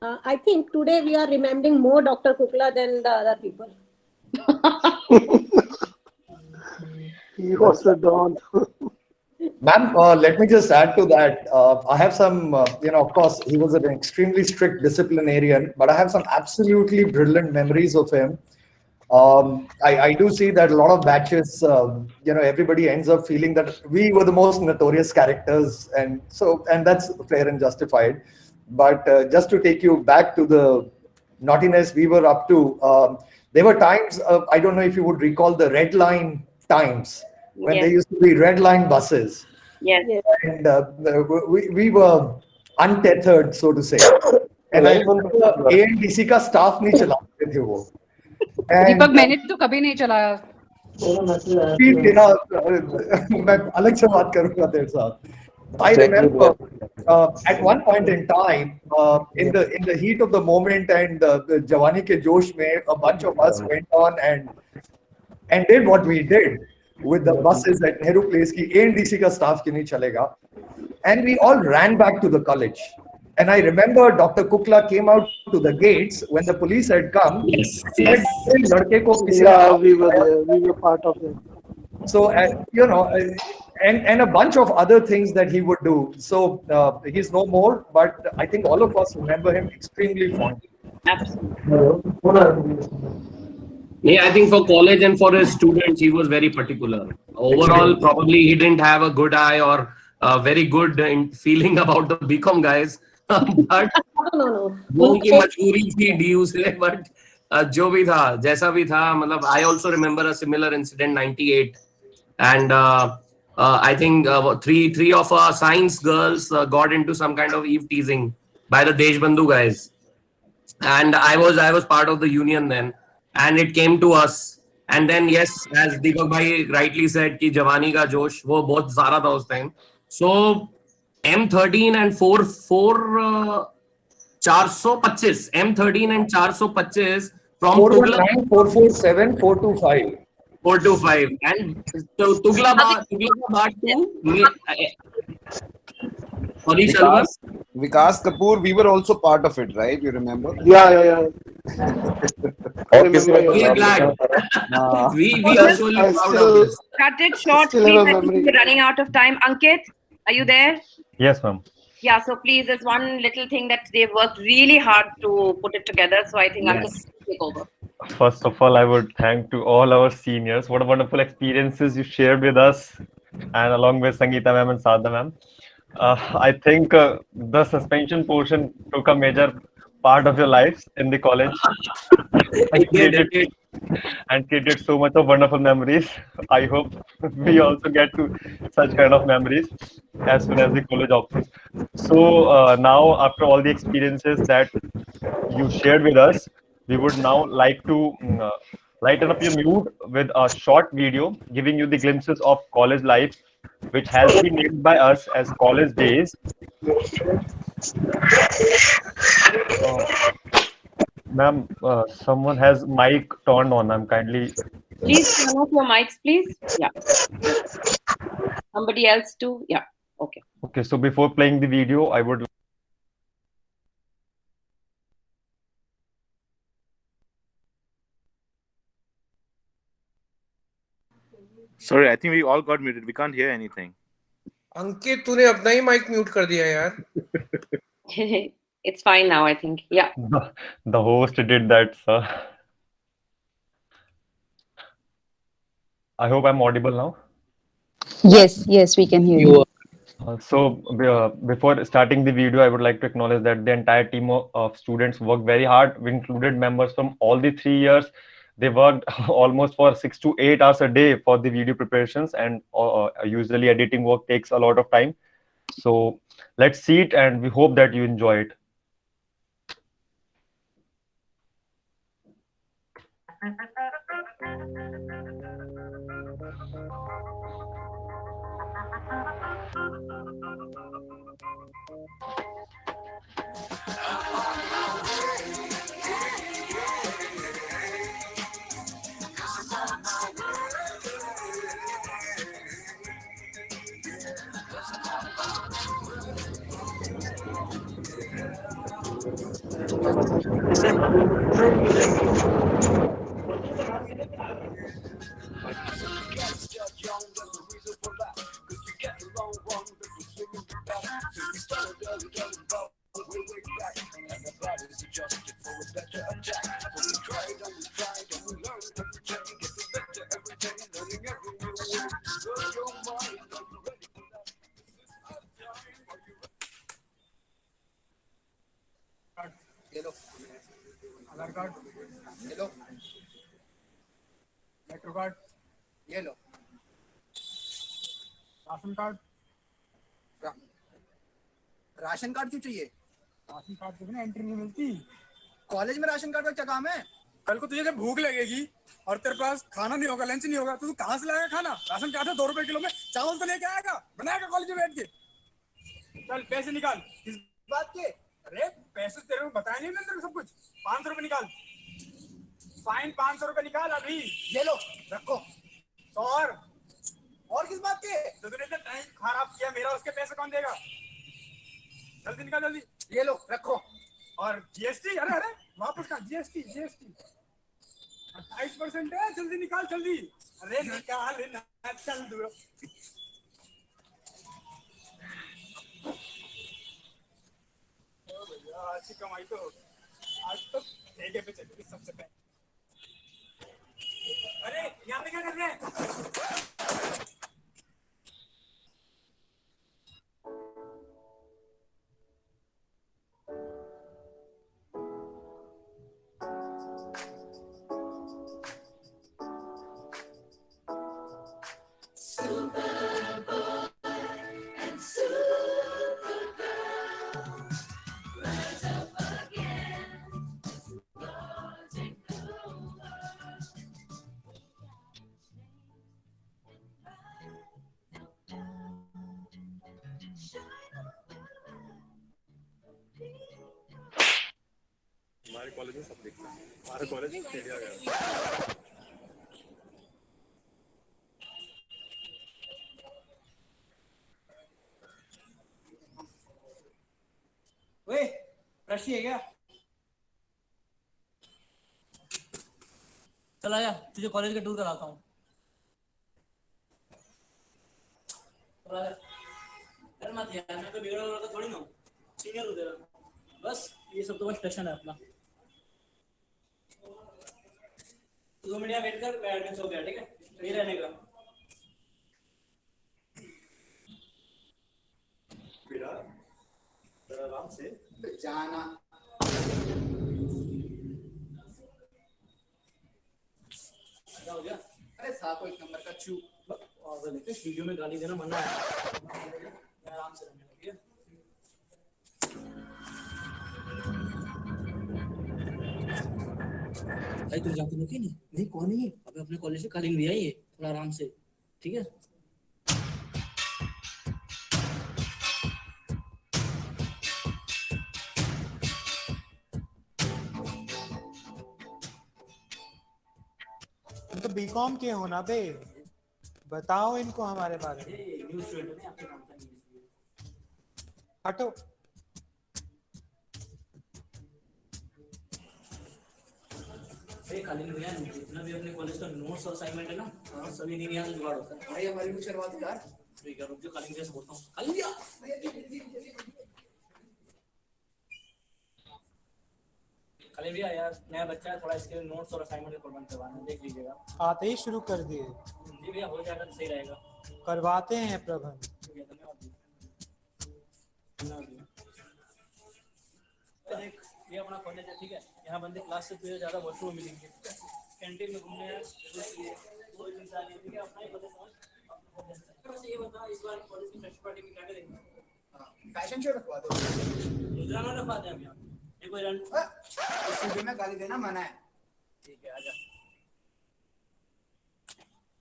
I think today we are remembering more Dr. Kukla than the other people. He was the dawn. Ma'am, let me just add to that. I have some, of course, he was an extremely strict disciplinarian, but I have some absolutely brilliant memories of him. I do see that a lot of batches, everybody ends up feeling that we were the most notorious characters, and that's fair and justified. But just to take you back to the naughtiness we were up to, there were times, I don't know if you would recall the red line times, when Yes. there used to be red line buses. Yes. And we were untethered, so to say. And I remember ANDC का staff नहीं चलाते थे वो. दीपक मैंने तो कभी नहीं चलाया. मैं अलग से बात करूँगा तेरे साथ. I remember at one point in time, in the heat of the moment and the Jawani ke Josh mein, a bunch of us went on and did what we did with the buses at Nehru Place ki ANDC ka staff ki nahi chalega, and we all ran back to the college. And I remember Dr. Kukla came out to the gates when the police had come. Said, "Ladke ko kisi Yeah, we were part of it. So, and a bunch of other things that he would do. So he's no more, but I think all of us remember him extremely fondly. Yeah, I think for college and for his students, he was very particular. Overall, probably he didn't have a good eye or a very good feeling about the BCom guys. But No. वो उनकी मजबूरी थी DU से, but जो भी था जैसा भी था, मतलब I also remember a similar incident 98, and I think three of our science girls got into some kind of eve teasing by the Deshbandhu guys, and I was part of the union then, and it came to us, and then yes, as Deepak bhai rightly said कि जवानी का जोश वो बहुत ज़्यादा था उस time. So M13 and 425 M13 and 425 from Tughlaq 419, 447, 425. 425 and so Tughlaqabad to sorry Shalva. Vikas Kapoor, we were also part of it, right? You remember? Yeah. We are glad. we are surely proud of this. Cut it short, Still please. have a I think memory. we're running out of time. Ankit, are you there? Yes, ma'am. Yeah, so please, there's one little thing that they've worked really hard to put it together. So I think Ankit will take over. First of all, I would thank to all our seniors. What wonderful experiences you shared with us, and along with Sangeeta ma'am and Sadhana ma'am. I think the suspension portion took a major part of your lives in the college and created so much of wonderful memories. I hope we also get to such kind of memories as soon as the college opens. So now, after all the experiences that you shared with us, we would now like to lighten up your mood with a short video giving you the glimpses of college life, which has been named by us as College Days. Ma'am, someone has mic turned on. I'm kindly. Please turn off your mics, please. Yeah. Somebody else too. Yeah. Okay. Okay, so before playing the video, I would. Sorry, I think we all got muted. We can't hear anything. अंकित तूने अपना ही mic mute कर दिया यार. It's fine now, I think. Yeah. The host did that, sir. I hope I'm audible now. Yes, we can hear you. Before starting the video, I would like to acknowledge that the entire team of students worked very hard. We included members from all the 3 years. They worked almost for 6 to 8 hours a day for the video preparations, and usually editing work takes a lot of time. So let's see it, and we hope that you enjoy it. ये लो आधार card, ये लो metro card, ये लो ration card. Ration card क्यों चाहिए? Ration card के बिना entry नहीं मिलती. College में राशन कार्ड का क्या काम है? कल को तुझे जब भूख लगेगी और तेरे पास खाना नहीं होगा, लंच नहीं होगा, तो तू कहाँ से लाएगा खाना? राशन कार्ड है 2 रुपए किलो में, चावल तो लेके आएगा, बनाएगा कॉलेज में बैठ के. चल पैसे निकाल. किस बात के? अरे पैसे तेरे को बताया नहीं मैंने सब कुछ. 500 रुपए निकाल. फाइन 500 रुपए निकाल अभी. ये लो रखो. और किस बात के? तो तूने इतना टाइम खराब किया मेरा, उसके पैसे कौन देगा? जल्दी निकाल जल्दी. ये लो रखो. और जीएसटी, अरे वापस का जीएसटी 28% है. जल्दी निकाल जल्दी. अरे निकाल ना, चल दूर. आज की कमाई तो आज तो ठेके पे चलेगी सबसे पहले. अरे यहाँ पे क्या कर रहे हैं? हमारे कॉलेज में सब दिखता है, हमारा कॉलेज एरिया गया। ओए रशी है क्या? चल आया, तुझे कॉलेज का टूर कराता हूँ। डर मत यार, मैं तो बिगड़ा हुआ थोड़ी ना हूँ, सीनियर हूँ तेरा। बस ये सब तो बस स्टेशन है अपना। 2 मिनट वेट कर, मैं एडमिट हो गया, ठीक है? यही रहने का। बेटा जरा आराम से जाना। क्या हो गया? अरे साको एक नंबर का चू और लेके वीडियो में गाली देना मना है। आराम से रहने लगी है। भाई तुम जानते हो कि नहीं कौन है? अबे अपने कॉलेज से कॉलिंग भी आई है, थोड़ा आराम से, ठीक है? तुम तो बीकॉम के हो ना बे, बताओ इनको हमारे बारे में। न्यूज़ स्टूडेंट है, आपके काम का नहीं है। हटो। खाली नहीं है, जितना भी अपने कॉलेज का नोट्स और असाइनमेंट है ना, सभी नहीं यहाँ से जुगाड़ होता है। भाई हमारी भी करवा दो यार। ठीक है, रुक जाओ, खाली जैसे बोलता हूँ। खाली दिया। खाली भैया यार, नया बच्चा है, थोड़ा इसके नोट्स और असाइनमेंट का प्रबंध करवाना, देख लीजिएगा। आते ही शुरू कर दिए। जी भैया, हो जाएगा तो सही रहेगा। करवाते हैं प्रबंध। देख, ये अपना कॉलेज है, ठीक है? यहाँ बंदे क्लास से तुझे ज्यादा वॉशरूम मिलेंगे, कैंटीन में घूमने हैं, कोई इंसान नहीं, ठीक है? अपना ही कॉलेज समझ। ये बता, इस बार कॉलेज की फ्रेश पार्टी में क्या करेंगे? फैशन शो रखवा दो। रुद्राना रखवा दें हम यहाँ। ये कोई रन स्टूडियो में गाली देना मना है। ठीक है, आजा।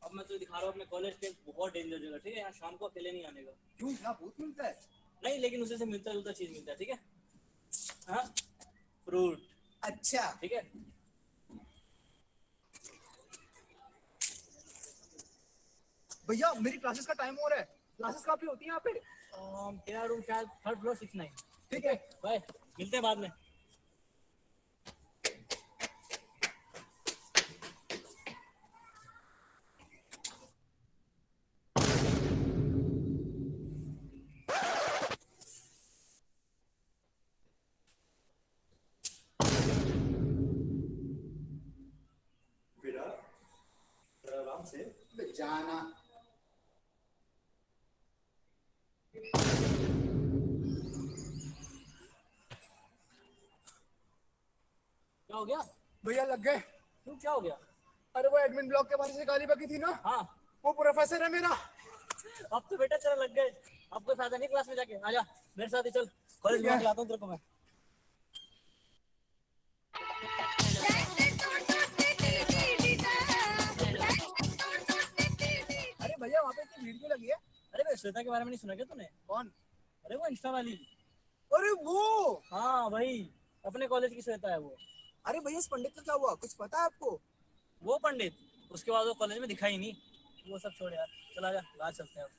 अब मैं तुझे दिखा रहा हूँ अपने कॉलेज के बहुत डेंजर जगह, ठीक है? यहाँ शाम को अकेले नहीं आने का। क्यों? यहाँ भूत मिलता है? नहीं, लेकिन उसे से मिलता जुलता चीज मिलता है, ठीक है? हाँ, फ्रूट। अच्छा, ठीक है? भैया मेरी क्लासेस का टाइम हो रहा है। क्लासेस कहाँ पे होती है यहाँ पे? तेरा रूम शायद 3rd फ्लोर 69। ठीक है, बाय, मिलते हैं बाद में। बेटा जरा आराम से जाना। क्या हो गया? भैया लग गए। क्यों, क्या हो गया? अरे वो एडमिन ब्लॉक के बारे से गाली बकी थी ना। हाँ, वो प्रोफेसर है मेरा। अब तो बेटा चला लग गए। आपको फायदा नहीं क्लास में जाके। आजा मेरे साथ ही चल, कॉलेज में खिलाता हूँ तेरे को मैं। अरे भैया वहाँ पे इतनी वीडियो लगी है। अरे भाई श्वेता के बारे में नहीं सुना क्या तूने? कौन? अरे वो इंस्टा वाली। अरे वो, हाँ भाई, अपने कॉलेज की श्वेता है वो। अरे भैया इस पंडित का क्या हुआ, कुछ पता है आपको? वो पंडित, उसके बाद वो कॉलेज में दिखा ही नहीं। वो सब छोड़ यार, चला जा, बाहर चलते हैं अब।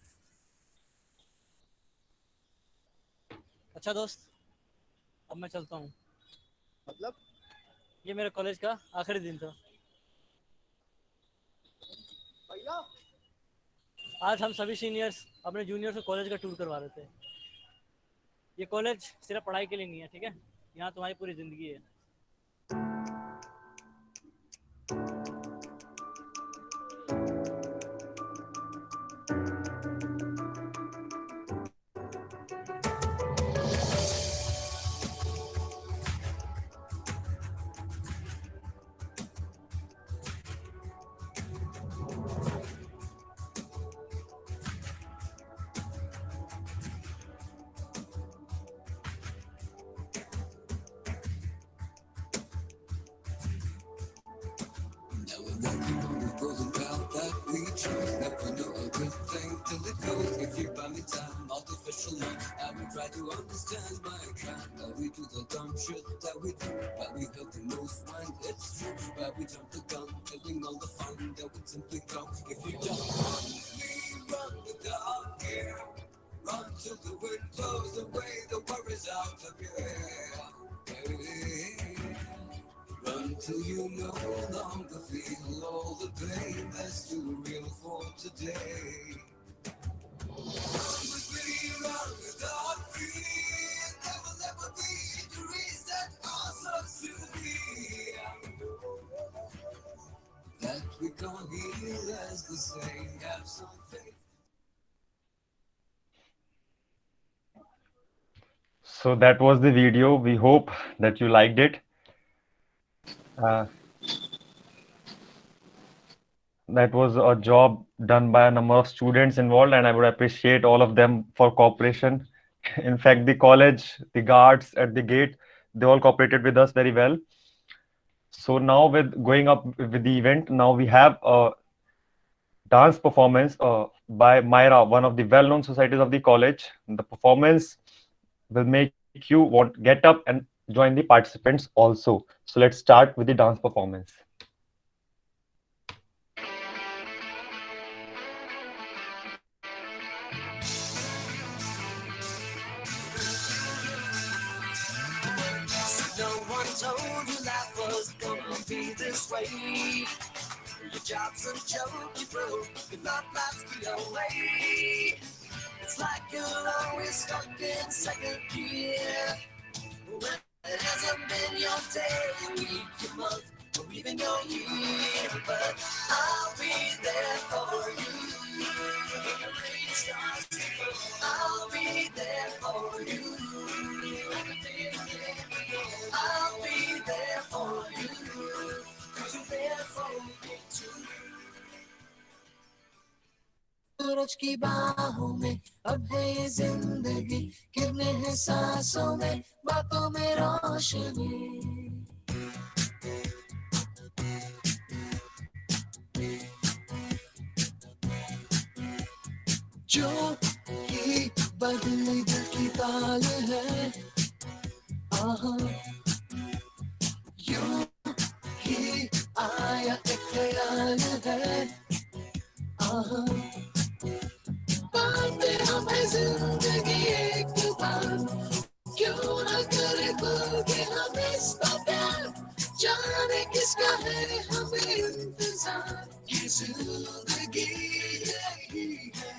अच्छा दोस्त, अब मैं चलता हूँ। मतलब? ये मेरे कॉलेज का आखिरी दिन था। भैया आज हम सभी सीनियर्स अपने जूनियर्स को कॉलेज का टूर करवा रहे थे। ये कॉलेज सिर्फ पढ़ाई के लिए नहीं है, ठीक है? यहाँ तुम्हारी पूरी जिंदगी है। Never know a good thing till it goes. If you buy me time, I'll artificial love. I will try to understand my kind, but we do the dumb shit that we do, but we hurt the most when it's true, but we jump the gun, killing all the fun that would simply come if we don't run. We run without fear, run till the wind blows away the worries out of your hair. Run till you no longer feel all the pain that's too real for today. We run without fear, never be injuries that cause us to fear. That we can't heal as the same, have some faith. So that was the video. We hope that you liked it. That was a job done by a number of students involved, and I would appreciate all of them for cooperation. In fact, the college, the guards at the gate, they all cooperated with us very well. So now with going up with the event, now we have a dance performance by Myra, one of the well-known societies of the college. The performance will make you want to get up and join the participants also. So let's start with the dance performance. No one told you life was gonna be this way. Your job's a joke, you broke, your love life's the away. It's like you're always stuck in second gear. When it hasn't been your day, your week, your month, or even your year. But I'll be there for you. When the rain starts to fall, I'll be there for you. I'll be there for you. 'Cause you're there for me too. सूरज की बाहों में अब है ये जिंदगी, गिरने हैं सांसों में, बातों में रोशनी। जो ये बदली दिल की ताल है, आहा, यूं ही आया एक ख्याल है, आहा, बातें हमें जिंदगी एक बार, क्यों न करे खुल के हम इसका प्यार, जाने किसका है हमें इंतजार, ये जिंदगी यही है।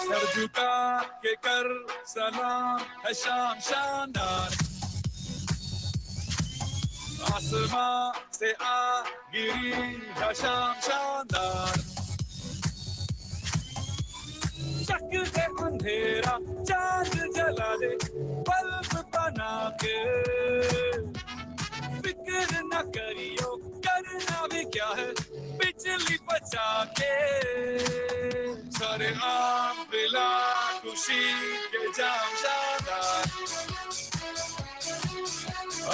सर झुका के कर सलाम है शाम शानदार, आसमां से आ गिरी है शाम शानदार, चक दे अंधेरा चांद जला दे बल्ब बना के, फिक्र न करियो करना भी क्या है बिजली बचा के, सारे आम बिला खुशी के जाम शानदार,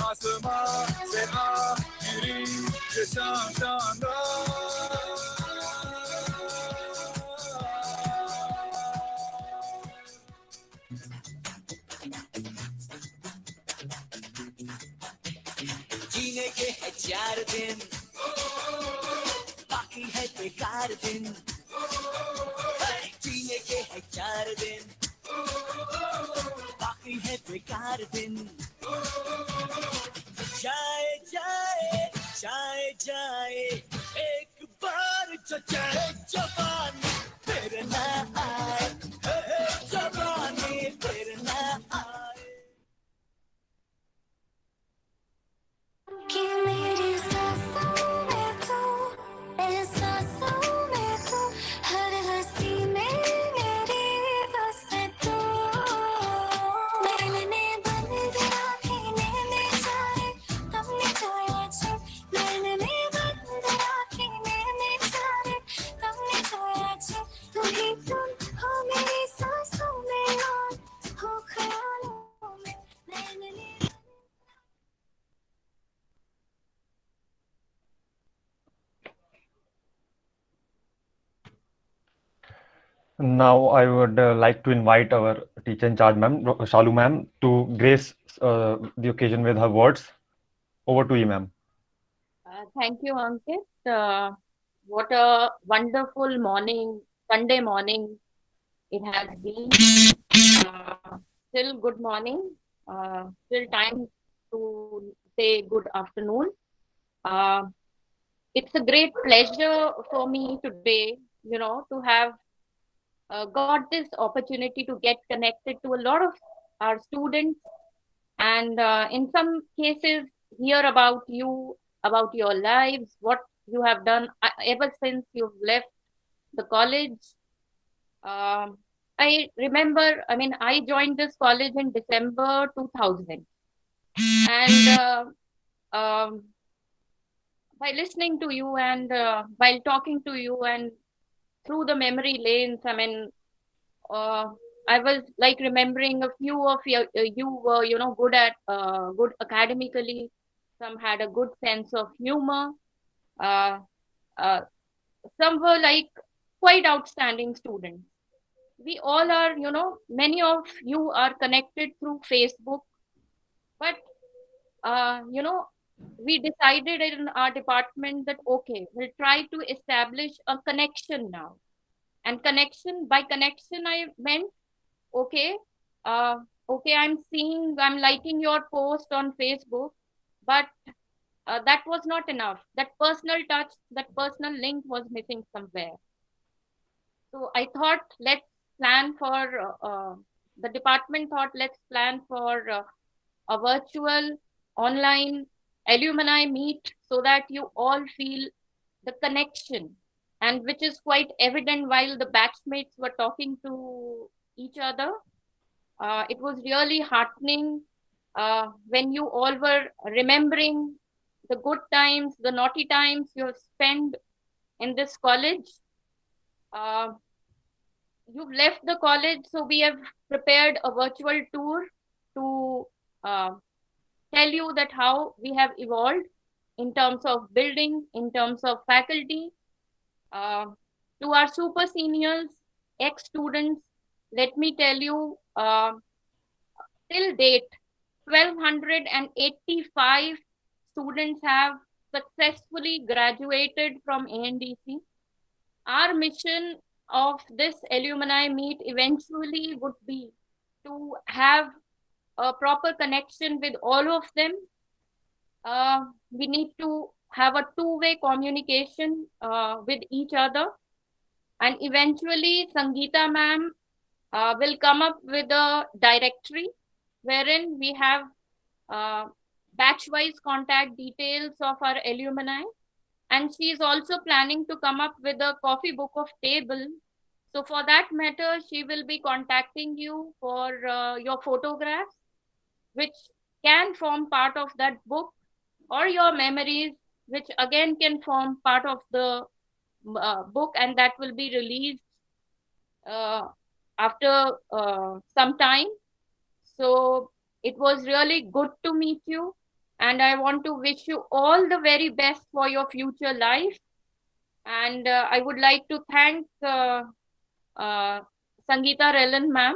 आसमां से आ गिरी ये शाम शानदार। जीने के है 4 दिन, बाकी है बेकार दिन, जीने के है 4 दिन, बाकी है बेकार दिन, जाए जाए जाए जाए एक बार जो चाहे जवानी फिर ना आए, जवानी फिर ना आए। कि मेरी सांसों में तू, एहसासों में तू, हर हंसी में मेरी बस तू, मैंने बंद आँखें नैने चाहे तुमने छाया छे, मैंने बंद आँखें नैने चाहे तुमने छाया छे, तू ही तुम हो मेरी सांसों में और हो ख्यालों में, मैंने Now I would like to invite our teacher in charge, ma'am, Shalu ma'am, to grace the occasion with her words. Over to you, ma'am. Thank you, Ankit. What a wonderful morning, Sunday morning it has been. Still good morning, still time to say good afternoon. It's a great pleasure for me today, to have got this opportunity to get connected to a lot of our students, and in some cases hear about you, about your lives, what you have done ever since you've left the college. I remember, I joined this college in December 2000, and by listening to you and while talking to you and through the memory lanes, I was like remembering a few of you were, good at good academically. Some had a good sense of humor. Uh, uh, some were like quite outstanding students. We all are, many of you are connected through Facebook, but we decided in our department that okay, we'll try to establish a connection now. And by connection I meant okay, I'm liking your post on Facebook, but that was not enough. That personal touch, that personal link was missing somewhere. So I thought let's plan for the department thought let's plan for a virtual online alumni meet so that you all feel the connection, and which is quite evident while the batchmates were talking to each other. It was really heartening when you all were remembering the good times, the naughty times you have spent in this college. You've left the college, so we have prepared a virtual tour to tell you that how we have evolved in terms of building, in terms of faculty. To our super seniors, ex-students, let me tell you, till date, 1,285 students have successfully graduated from ANDC. Our mission of this alumni meet eventually would be to have a proper connection with all of them. We need to have a two-way communication with each other. And eventually, Sangeeta ma'am will come up with a directory wherein we have batch-wise contact details of our alumni. And she is also planning to come up with a coffee book of table. So for that matter, she will be contacting you for your photographs, which can form part of that book, or your memories, which again can form part of the book, and that will be released after some time. So it was really good to meet you, and I want to wish you all the very best for your future life. And I would like to thank Sangeeta Rellan ma'am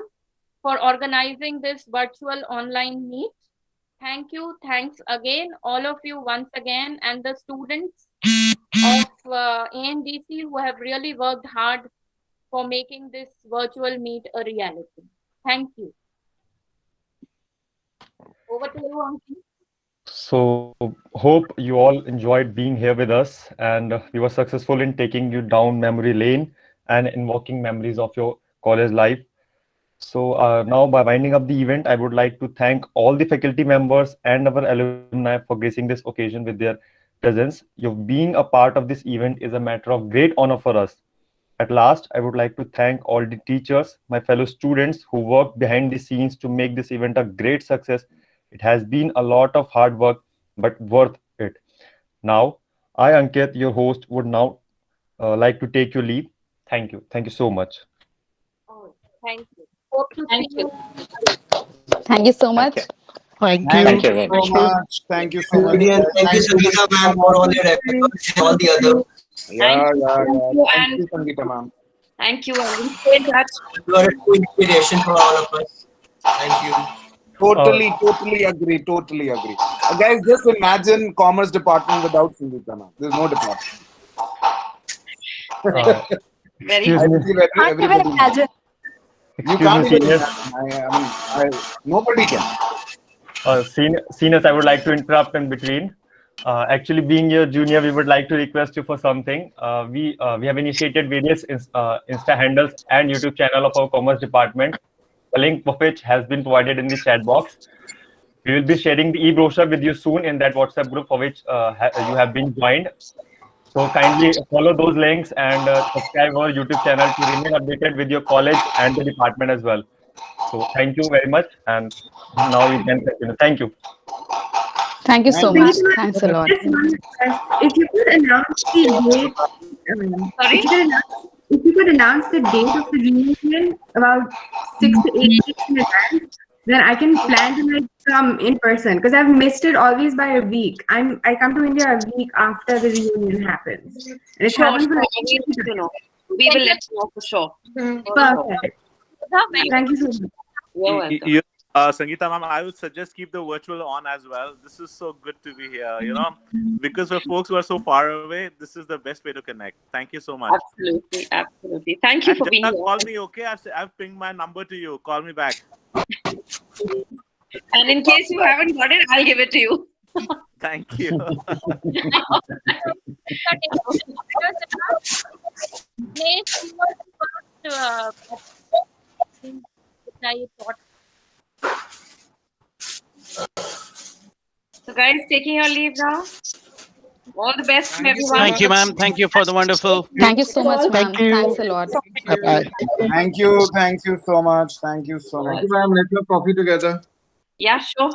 for organizing this virtual online meet. Thank you. Thanks again, all of you once again, and the students of ANDC who have really worked hard for making this virtual meet a reality. Thank you. Over to you, Ankit. So hope you all enjoyed being here with us, and we were successful in taking you down memory lane and invoking memories of your college life. So now, by winding up the event, I would like to thank all the faculty members and our alumni for gracing this occasion with their presence. Your being a part of this event is a matter of great honor for us. At last, I would like to thank all the teachers, my fellow students who worked behind the scenes to make this event a great success. It has been a lot of hard work, but worth it. Now, I, Ankit, your host, would now like to take your leave. Thank you. Thank you so much. Thank you. Hope to see you. Thank you so much. Thank you. Thank you very so much. Thank you so much. And thank you, Sangeeta ma'am, for all your efforts and all the other. Yeah. Thank you, Thank you, Sangeeta ma'am. Thank you, and we'll stay in touch. You are a true inspiration for all of us. Thank you. Totally agree. Guys, just imagine commerce department without Sangeeta ma'am. There's no department. Very I good. feel everybody. You can't even imagine. Nobody can. Seniors, I would like to interrupt in between. Actually, being your junior, we would like to request you for something. We have initiated various Insta handles and YouTube channel of our commerce department, the link of which has been provided in the chat box. We will be sharing the e-brochure with you soon in that WhatsApp group for which you have been joined. So kindly follow those links and subscribe our YouTube channel to remain updated with your college and the department as well. So thank you very much, and now we can continue. Thank you. Thank you so much. Thanks a lot. If you could announce the date, if you could announce the date of the reunion about 6 to 8 weeks in advance, then I can plan to come in person, because I've missed it always by a week. I come to India a week after the reunion happens. And it Sure, happens sure. for We will let you know for sure. Perfect. Thank you so much. You're welcome. Sangeeta ma'am, I would suggest keep the virtual on as well. This is so good to be here, because for folks who are so far away, this is the best way to connect. Thank you so much. Absolutely. Thank you for being here. Call me, okay? I've pinged my number to you. Call me back. And in case you haven't got it, I'll give it to you. Thank you. So guys, taking your leave now. All the best from everyone. Thank you, ma'am. Thank you for the wonderful. Thank you so much, ma'am. Thank you. Thanks a lot. Bye-bye. Thank you so much. Thank you so much. ma'am. Let's have coffee together. Yeah, sure.